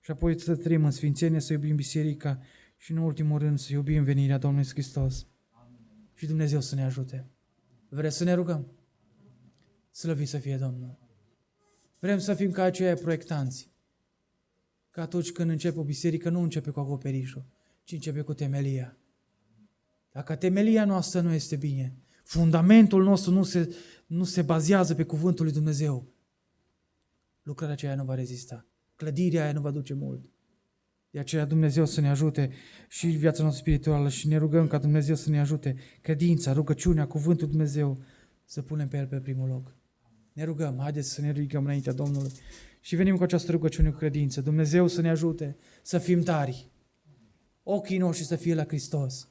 Și apoi să trăim în sfințenie, să iubim biserica și în ultimul rând să iubim venirea Domnului Hristos. Și Dumnezeu să ne ajute. Vreți să ne rugăm? Slăvit să fie Domnul. Vrem să fim ca aceia proiectanți. Că atunci când începe o biserică, nu începe cu acoperișul, ci începe cu temelia. Dacă temelia noastră nu este bine, fundamentul nostru nu se bazează pe cuvântul lui Dumnezeu, lucrarea aceea nu va rezista. Clădirea aia nu va duce mult. De aceea Dumnezeu să ne ajute și viața noastră spirituală și ne rugăm ca Dumnezeu să ne ajute credința, rugăciunea, cuvântul Dumnezeu să punem pe el pe primul loc. Ne rugăm, haideți să ne ridicăm înaintea Domnului și venim cu această rugăciune cu credință. Dumnezeu să ne ajute să fim tari. Ochii noștri să fie la Hristos.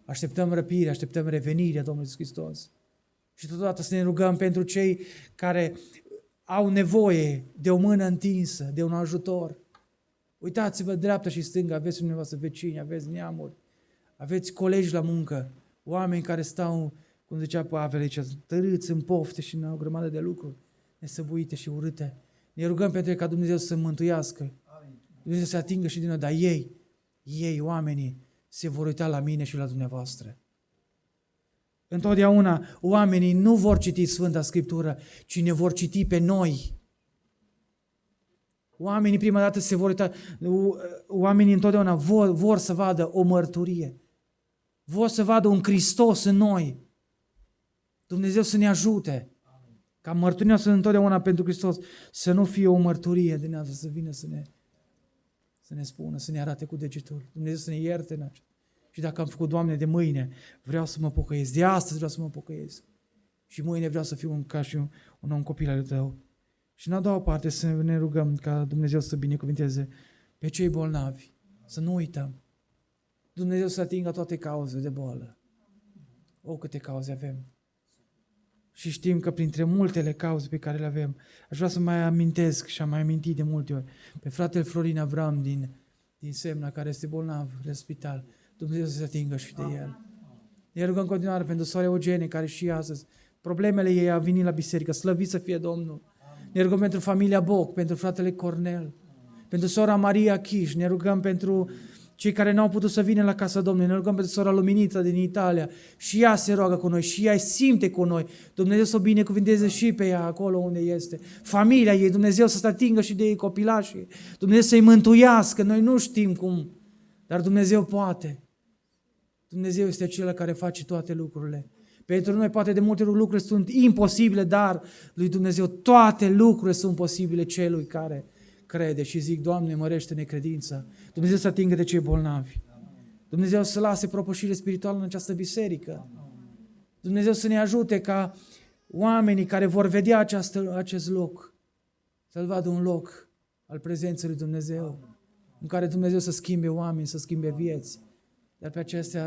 Așteptăm răpirea, așteptăm revenirea Domnului Hristos. Și totodată să ne rugăm pentru cei care au nevoie de o mână întinsă, de un ajutor. Uitați-vă dreapta și stânga, aveți dumneavoastră vecini, aveți neamuri, aveți colegi la muncă, oameni care stau, cum zicea Pavel aici, tărâți în pofte și în o grămadă de lucruri nesăbuite și urâte. Ne rugăm pentru ca Dumnezeu să mântuiască, Dumnezeu să atingă și din noi, dar ei, oamenii, se vor uita la mine și la dumneavoastră. Întotdeauna oamenii nu vor citi Sfânta Scriptură, ci ne vor citi pe noi. Oamenii prima dată se vor uita, oamenii întotdeauna vor să vadă o mărturie. Vor să vadă un Hristos în noi. Dumnezeu să ne ajute. Ca mărturia noastră întotdeauna pentru Hristos să nu fie o mărturie din asta, să vină să ne spună, să ne arate cu degetul. Dumnezeu să ne ierte în aceasta. Și dacă am făcut, Doamne, de mâine, vreau să mă pocăiesc. De astăzi vreau să mă pocăiesc. Și mâine vreau să fiu ca și un om copil al Tău. Și în a doua parte să ne rugăm ca Dumnezeu să binecuvinteze pe cei bolnavi. Să nu uităm. Dumnezeu să atingă toate cauzele de boală. O, câte cauze avem. Și știm că printre multele cauze pe care le avem, aș vrea să mai amintesc și am mai amintit de multe ori pe fratele Florin Avram din Semna, care este bolnav la spital. Dumnezeu să se atingă și de el. Ne rugăm în continuare pentru soarea Eugenie, care și astăzi problemele ei a venit la biserică. Slăvit să fie Domnul. Ne rugăm pentru familia Boc, pentru fratele Cornel, pentru sora Maria Chiș, ne rugăm pentru cei care n-au putut să vină la casa Domnului, ne rugăm pentru sora Luminița din Italia, și ea se roagă cu noi, și ea simte cu noi. Dumnezeu să o binecuvinteze și pe ea acolo unde este. Familia ei, Dumnezeu să se atingă și de ei copilașii, Dumnezeu să-i mântuiască, noi nu știm cum, dar Dumnezeu poate. Dumnezeu este Cel care face toate lucrurile. Pentru noi poate de multe lucruri sunt imposibile, dar lui Dumnezeu toate lucrurile sunt posibile celui care crede. Și zic, Doamne, mărește-ne credința. Dumnezeu să atingă de cei bolnavi. Dumnezeu să lase propășire spirituală în această biserică. Dumnezeu să ne ajute ca oamenii care vor vedea acest loc, să-l vadă un loc al prezenței lui Dumnezeu, în care Dumnezeu să schimbe oameni, să schimbe vieți. Dar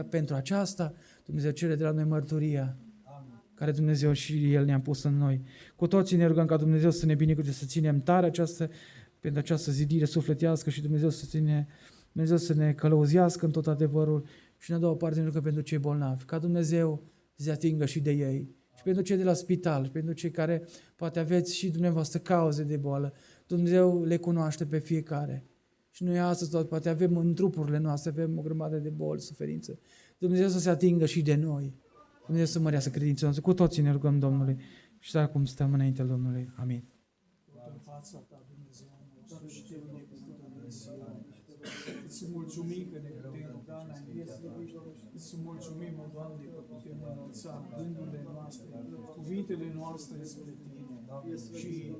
pentru aceasta, Dumnezeu cere de la noi mărturia care Dumnezeu și El ne-a pus în noi. Cu toții ne rugăm ca Dumnezeu să ne binecuvânteze, să ținem tare pentru această zidire sufletească și Dumnezeu să ne călăuzească în tot adevărul. Și în a doua parte ne rugăm pentru cei bolnavi, ca Dumnezeu să se atingă și de ei. Și pentru cei de la spital, și pentru cei care poate aveți și dumneavoastră cauze de boală. Dumnezeu le cunoaște pe fiecare. Și noi astăzi poate avem în trupurile noastre, avem o grămadă de boli, suferință. Dumnezeu să se atingă și de noi. Dumnezeu să mărească credința noastră. Cu toții ne rugăm Domnului și dar cum stăm înaintea Domnului. Amin. Îți mulțumim că ne putem ruga înainte, îți mulțumim, o Doamne, că putem înălța gândurile noastre, cuvintele noastre spre Tine și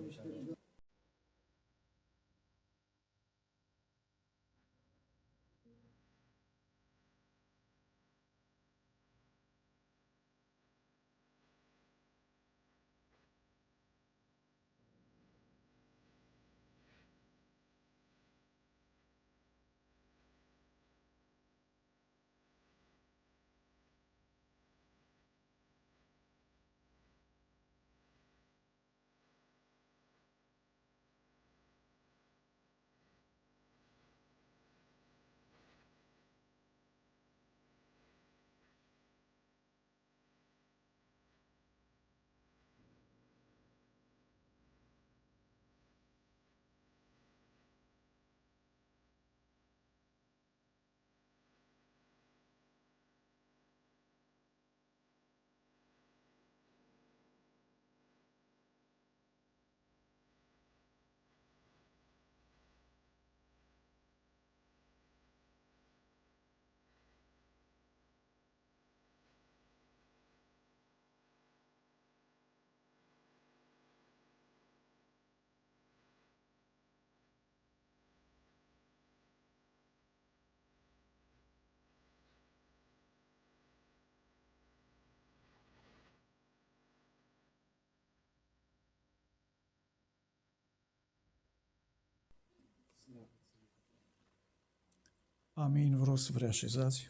Amin, vreau să vă reașezați.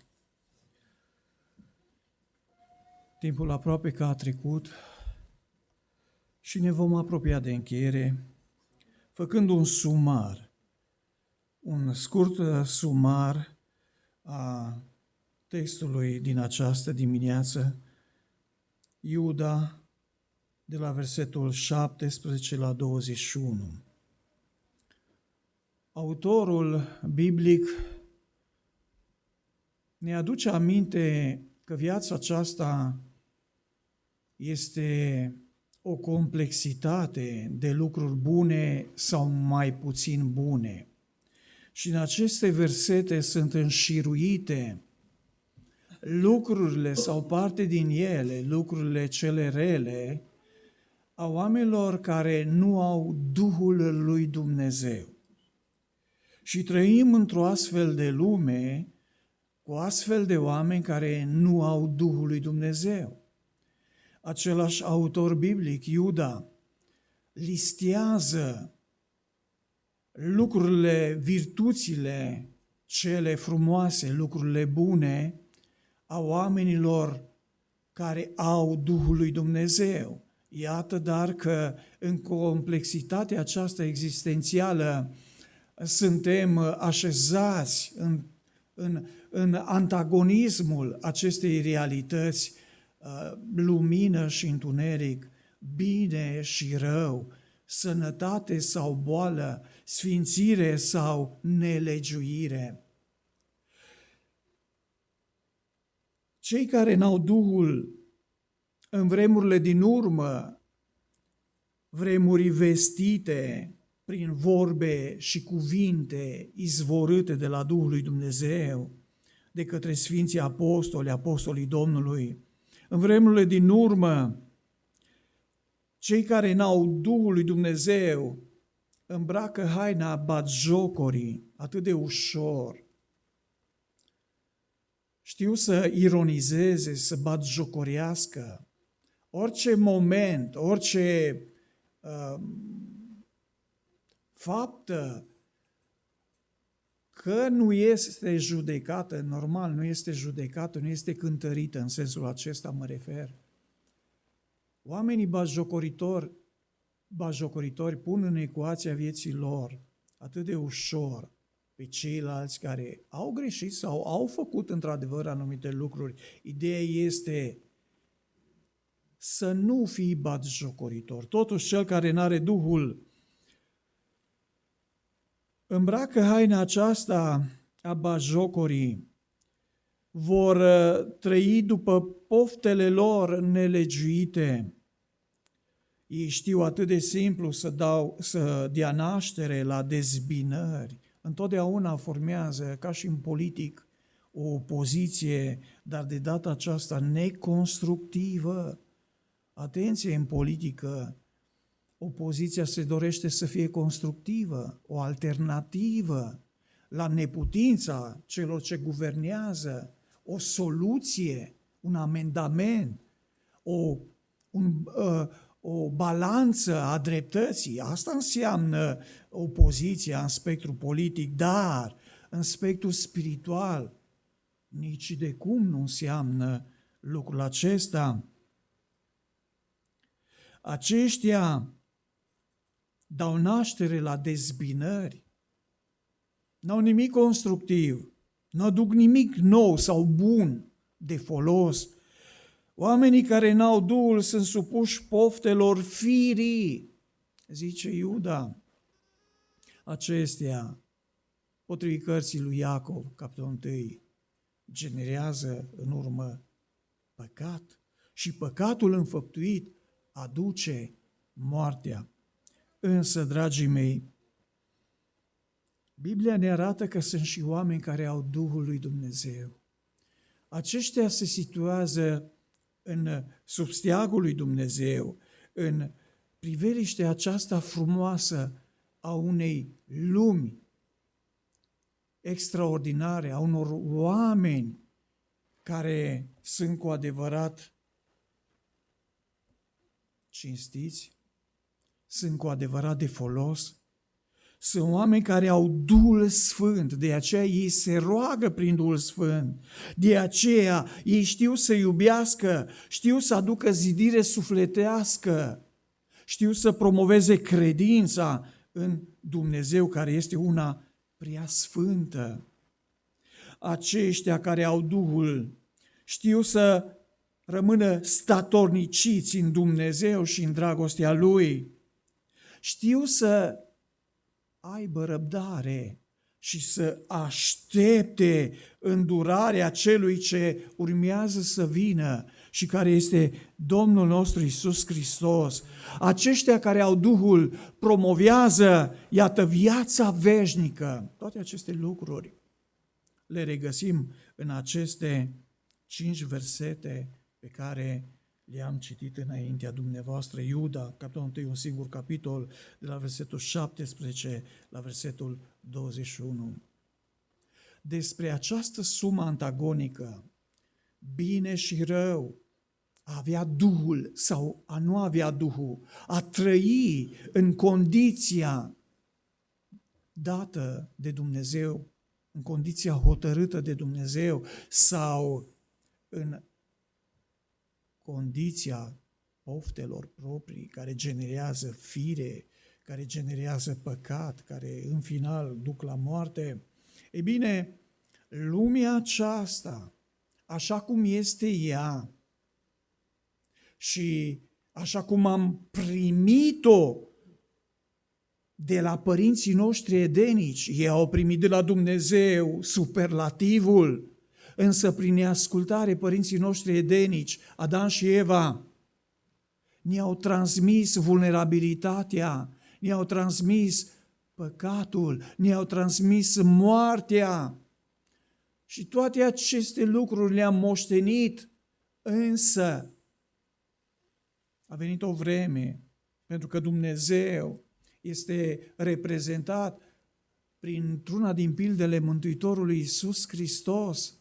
Timpul aproape că a trecut și ne vom apropia de încheiere, făcând un scurt sumar a textului din această dimineață, Iuda, de la versetul 17 la 21. Autorul biblic ne aduce aminte că viața aceasta este o complexitate de lucruri bune sau mai puțin bune. Și în aceste versete sunt înșiruite lucrurile sau parte din ele, lucrurile cele rele, a oamenilor care nu au Duhul lui Dumnezeu. Și trăim într-o astfel de lume cu astfel de oameni care nu au Duhul lui Dumnezeu. Același autor biblic, Iuda, listează lucrurile, virtuțile cele frumoase, lucrurile bune a oamenilor care au Duhul lui Dumnezeu. Iată dar că în complexitatea aceasta existențială suntem așezați în antagonismul acestei realități, lumină și întuneric, bine și rău, sănătate sau boală, sfințire sau nelegiuire. Cei care n-au Duhul în vremurile din urmă, vremuri vestite prin vorbe și cuvinte izvorâte de la Duhul lui Dumnezeu, de către Sfinții Apostoli, Apostolii Domnului, în vremurile din urmă, cei care n-au Duhul lui Dumnezeu îmbracă haina batjocorii atât de ușor. Știu să ironizeze, să batjocorească. Orice moment, orice faptă că nu este judecată, normal, nu este judecată, nu este cântărită, în sensul acesta mă refer. Oamenii batjocoritori pun în ecuația vieții lor atât de ușor pe ceilalți care au greșit sau au făcut într-adevăr anumite lucruri. Ideea este să nu fii batjocoritor. Totuși, cel care n-are Duhul îmbracă haina aceasta a batjocorii, vor trăi după poftele lor nelegiuite. Ei știu atât de simplu să dea naștere la dezbinări. Întotdeauna formează, ca și în politic, o opoziție, dar de data aceasta neconstructivă. Atenție, în politică, opoziția se dorește să fie constructivă, o alternativă la neputința celor ce guvernează, o soluție, un amendament, o balanță a dreptății. Asta înseamnă opoziția în spectru politic, dar în spectru spiritual nici de cum nu înseamnă lucrul acesta. Aceștia dau naștere la dezbinări, n-au nimic constructiv, nu aduc nimic nou sau bun de folos. Oamenii care n-au Duhul sunt supuși poftelor firii, zice Iuda. Acestea, potrivit cărții lui Iacov, capitolul 1, generează în urmă păcat și păcatul înfăptuit aduce moartea. Însă, dragii mei, Biblia ne arată că sunt și oameni care au Duhul lui Dumnezeu. Aceștia se situează sub steagul lui Dumnezeu, în priveliștea aceasta frumoasă a unei lumi extraordinare, a unor oameni care sunt cu adevărat cinstiți, sunt cu adevărat de folos. Sunt oameni care au Duhul Sfânt, de aceea ei se roagă prin Duhul Sfânt, de aceea ei știu să iubească, știu să aducă zidire sufletească, știu să promoveze credința în Dumnezeu care este una prea sfântă. Aceștia care au Duhul știu să rămână statorniciți în Dumnezeu și în dragostea Lui, știu să aibă răbdare și să aștepte îndurarea celui ce urmează să vină și care este Domnul nostru Iisus Hristos. Aceștia care au Duhul promovează, iată, viața veșnică. Toate aceste lucruri le regăsim în aceste 5 versete pe care le-am citit înaintea dumneavoastră. Iuda, capitolul 1, un singur capitol, de la versetul 17 la versetul 21. Despre această sumă antagonică, bine și rău, a avea Duhul sau a nu avea Duhul, a trăi în condiția dată de Dumnezeu, în condiția hotărâtă de Dumnezeu sau în condiția poftelor proprii care generează fire, care generează păcat, care în final duc la moarte. Ei bine, lumea aceasta, așa cum este ea și așa cum am primit-o de la părinții noștri edenici. Ei au primit de la Dumnezeu superlativul, însă prin neascultare părinții noștri edenici, Adam și Eva, ne-au transmis vulnerabilitatea, ne-au transmis păcatul, ne-au transmis moartea. Și toate aceste lucruri le-am moștenit, însă a venit o vreme, pentru că Dumnezeu este reprezentat printr-una din pildele Mântuitorului Iisus Hristos,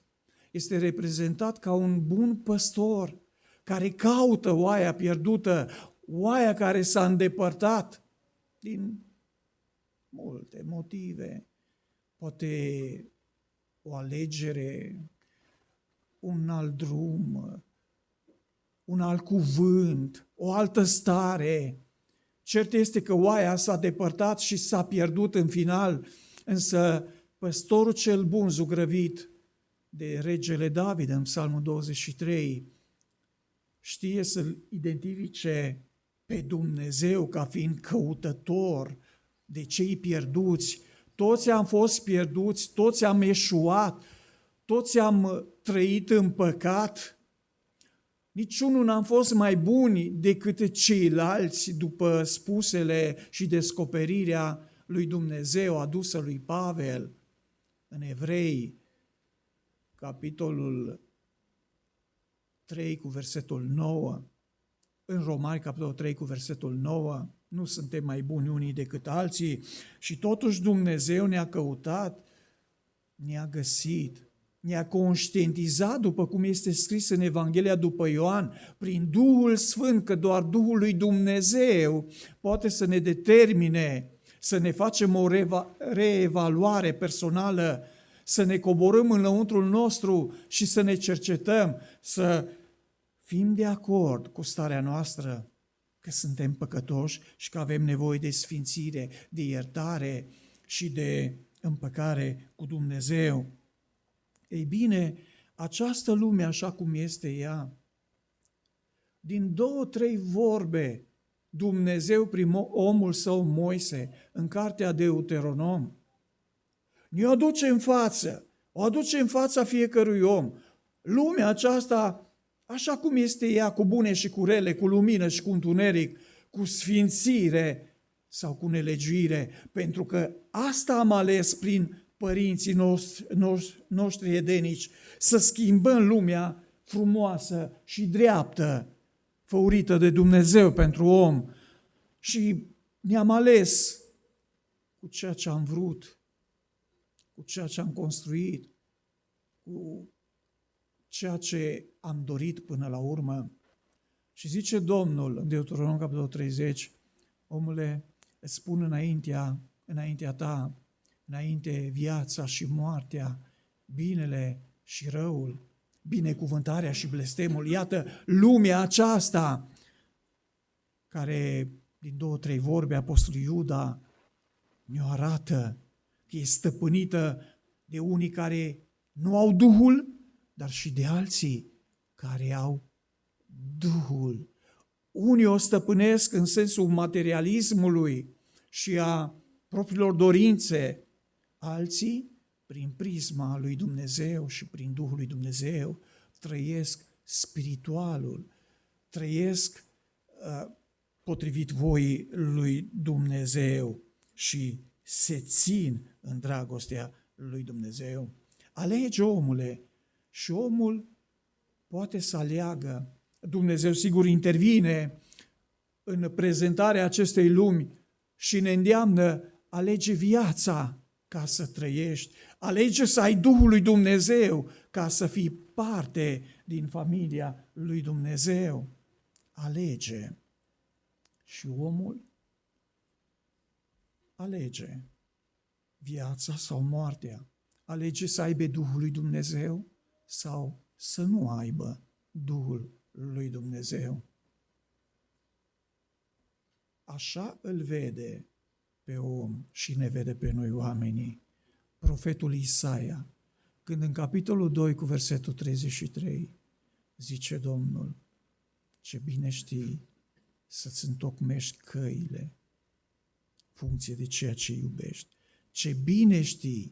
este reprezentat ca un bun păstor care caută oaia pierdută, oaia care s-a îndepărtat din multe motive, poate o alegere, un alt drum, un alt cuvânt, o altă stare. Cert este că oaia s-a depărtat și s-a pierdut în final, însă păstorul cel bun, zugrăvit de regele David în Psalmul 23, știe să-L identifice pe Dumnezeu ca fiind căutător de cei pierduți. Toți am fost pierduți, toți am eșuat, toți am trăit în păcat. Niciunul n-am fost mai buni decât ceilalți după spusele și descoperirea lui Dumnezeu adusă lui Pavel în Evrei, capitolul 3 cu versetul 9, în Romani, capitolul 3 cu versetul 9, nu suntem mai buni unii decât alții și totuși Dumnezeu ne-a căutat, ne-a găsit, ne-a conștientizat, după cum este scris în Evanghelia după Ioan, prin Duhul Sfânt, că doar Duhul lui Dumnezeu poate să ne determine, să ne facem o reevaluare personală, să ne coborâm în lăuntrul nostru și să ne cercetăm, să fim de acord cu starea noastră, că suntem păcătoși și că avem nevoie de sfințire, de iertare și de împăcare cu Dumnezeu. Ei bine, această lume așa cum este ea, din 2-3 vorbe, Dumnezeu prin omul său Moise, în cartea Deuteronom, ne-o aduce în față, o aduce în fața fiecărui om. Lumea aceasta, așa cum este ea, cu bune și cu rele, cu lumină și cu întuneric, cu sfințire sau cu nelegiuire, pentru că asta am ales prin părinții noștri edenici, să schimbăm lumea frumoasă și dreaptă, făurită de Dumnezeu pentru om. Și ne-am ales cu ceea ce am vrut, cu ceea ce am construit, cu ceea ce am dorit până la urmă. Și zice Domnul în Deuteronom capitolul 30, omule, îți spun înaintea ta, înainte viața și moartea, binele și răul, binecuvântarea și blestemul. Iată, lumea aceasta, care din 2-3 vorbe Apostolul Iuda ne-o arată, că e stăpânită de unii care nu au Duhul, dar și de alții care au Duhul. Unii o stăpânesc în sensul materialismului și a propriilor dorințe, alții, prin prisma lui Dumnezeu și prin Duhul lui Dumnezeu, trăiesc spiritualul, trăiesc potrivit voii lui Dumnezeu și se țin în dragostea lui Dumnezeu. Alege, omule, și omul poate să aleagă. Dumnezeu sigur intervine în prezentarea acestei lumi și ne îndeamnă, alege viața ca să trăiești, alege să ai Duhul lui Dumnezeu ca să fii parte din familia lui Dumnezeu. Alege. Și omul alege viața sau moartea. Alege să aibă Duhul lui Dumnezeu sau să nu aibă Duhul lui Dumnezeu. Așa îl vede pe om și ne vede pe noi oamenii profetul Isaia, când în capitolul 2 cu versetul 33 zice Domnul, ce bine știi să-ți întocmești căile, funcție de ceea ce iubești. Ce bine știi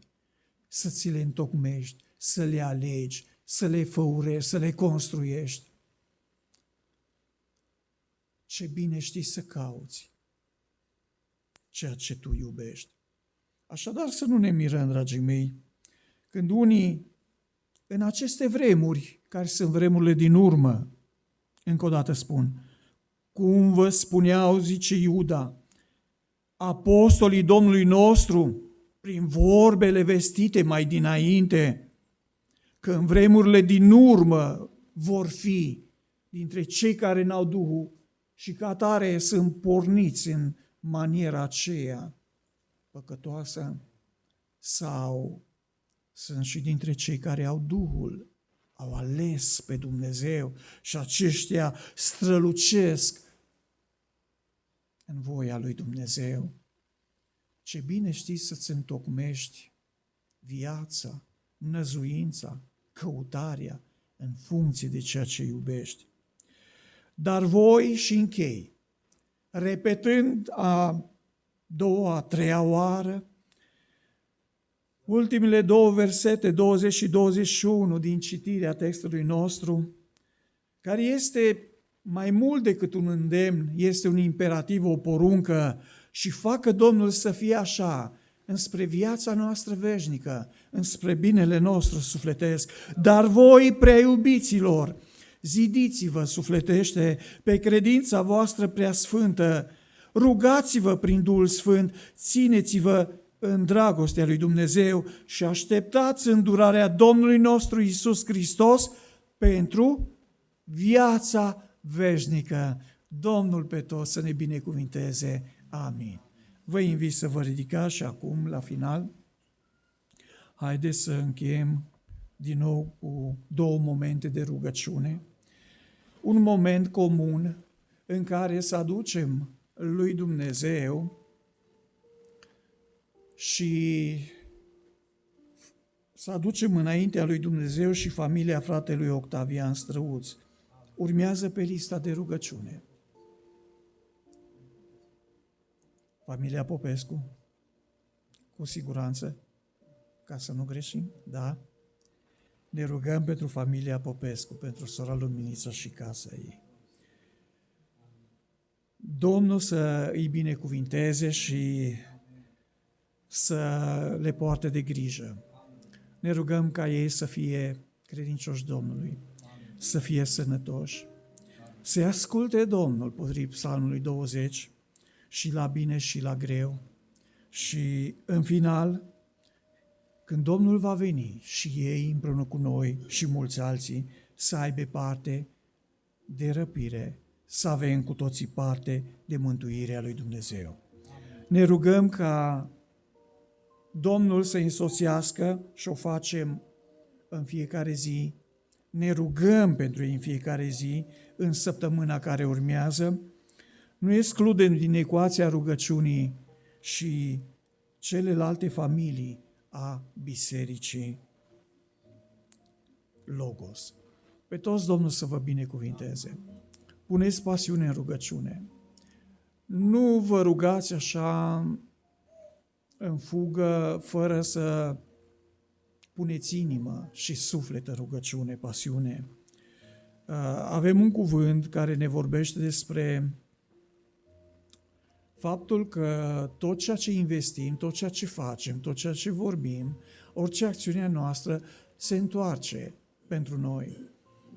să ți le întocmești, să le alegi, să le făurești, să le construiești. Ce bine știi să cauți ceea ce tu iubești. Așadar să nu ne mirăm, dragii mei, când unii în aceste vremuri, care sunt vremurile din urmă, încă o dată spun, cum vă spuneau, zice Iuda, apostolii Domnului nostru, prin vorbele vestite mai dinainte, că în vremurile din urmă vor fi dintre cei care n-au Duhul și ca tare sunt porniți în maniera aceea păcătoasă, sau sunt și dintre cei care au Duhul, au ales pe Dumnezeu și aceștia strălucesc în voia lui Dumnezeu. Ce bine știi să-ți întocmești viața, năzuința, căutarea în funcție de ceea ce iubești. Dar voi, și închei, repetând a doua, a treia oară, ultimele două versete, 20 și 21 din citirea textului nostru, care este mai mult decât un îndemn, este un imperativ, o poruncă, și facă Domnul să fie așa, înspre viața noastră veșnică, înspre binele nostru sufletesc. Dar voi, prea iubiților, zidiți-vă sufletește pe credința voastră prea sfântă, rugați-vă prin Duhul Sfânt, țineți-vă în dragostea lui Dumnezeu și așteptați îndurarea Domnului nostru Iisus Hristos pentru viața veșnică. Domnul pe toți să ne binecuvinteze. Amin. Vă invit să vă ridicați și acum, la final, haideți să încheiem din nou cu două momente de rugăciune. Un moment comun în care să aducem lui Dumnezeu și să aducem înaintea lui Dumnezeu și familia fratelui Octavian Străuț. Urmează pe lista de rugăciune familia Popescu, cu siguranță, ca să nu greșim, da? Ne rugăm pentru familia Popescu, pentru sora Luminița și casa ei. Domnul să îi binecuvinteze și să le poarte de grijă. Ne rugăm ca ei să fie credincioși Domnului, să fie sănătoși, să asculte Domnul, potrivit Psalmului 20, și la bine și la greu. Și în final, când Domnul va veni și ei împreună cu noi și mulți alții să aibă parte de răpire, să avem cu toții parte de mântuirea lui Dumnezeu. Ne rugăm ca Domnul să însoțească și o facem în fiecare zi. Ne rugăm pentru ei în fiecare zi, în săptămâna care urmează. Nu excludem din ecuația rugăciunii și celelalte familii a Bisericii Logos. Pe toți Domnul să vă binecuvinteze. Puneți pasiune în rugăciune. Nu vă rugați așa în fugă, fără să puneți inimă și suflet în rugăciune, pasiune. Avem un cuvânt care ne vorbește despre faptul că tot ceea ce investim, tot ceea ce facem, tot ceea ce vorbim, orice acțiune a noastră se întoarce pentru noi.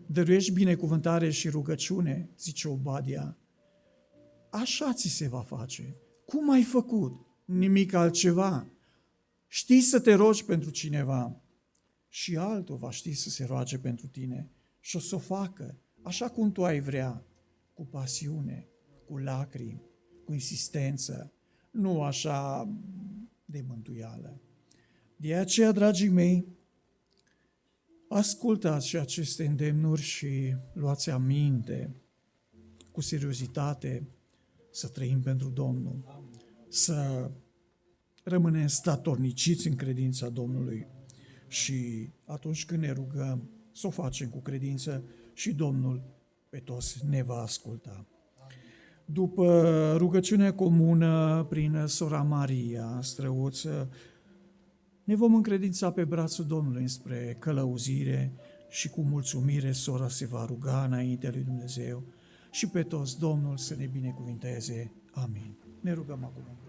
Dăruiești binecuvântare și rugăciune, zice Obadia, așa ți se va face. Cum ai făcut? Nimic altceva. Știi să te rogi pentru cineva și altul va ști să se roage pentru tine și o să o facă așa cum tu ai vrea, cu pasiune, cu lacrimi, cu insistență, nu așa de mântuială. De aceea, dragii mei, ascultați și aceste îndemnuri și luați aminte cu seriozitate să trăim pentru Domnul, să rămânem statorniciți în credința Domnului și atunci când ne rugăm să o facem cu credință și Domnul pe toți ne va asculta. După rugăciunea comună prin sora Maria, străuță, ne vom încredința pe brațul Domnului spre călăuzire și cu mulțumire sora se va ruga înaintea lui Dumnezeu și pe toți Domnul să ne binecuvinteze. Amin. Ne rugăm acum.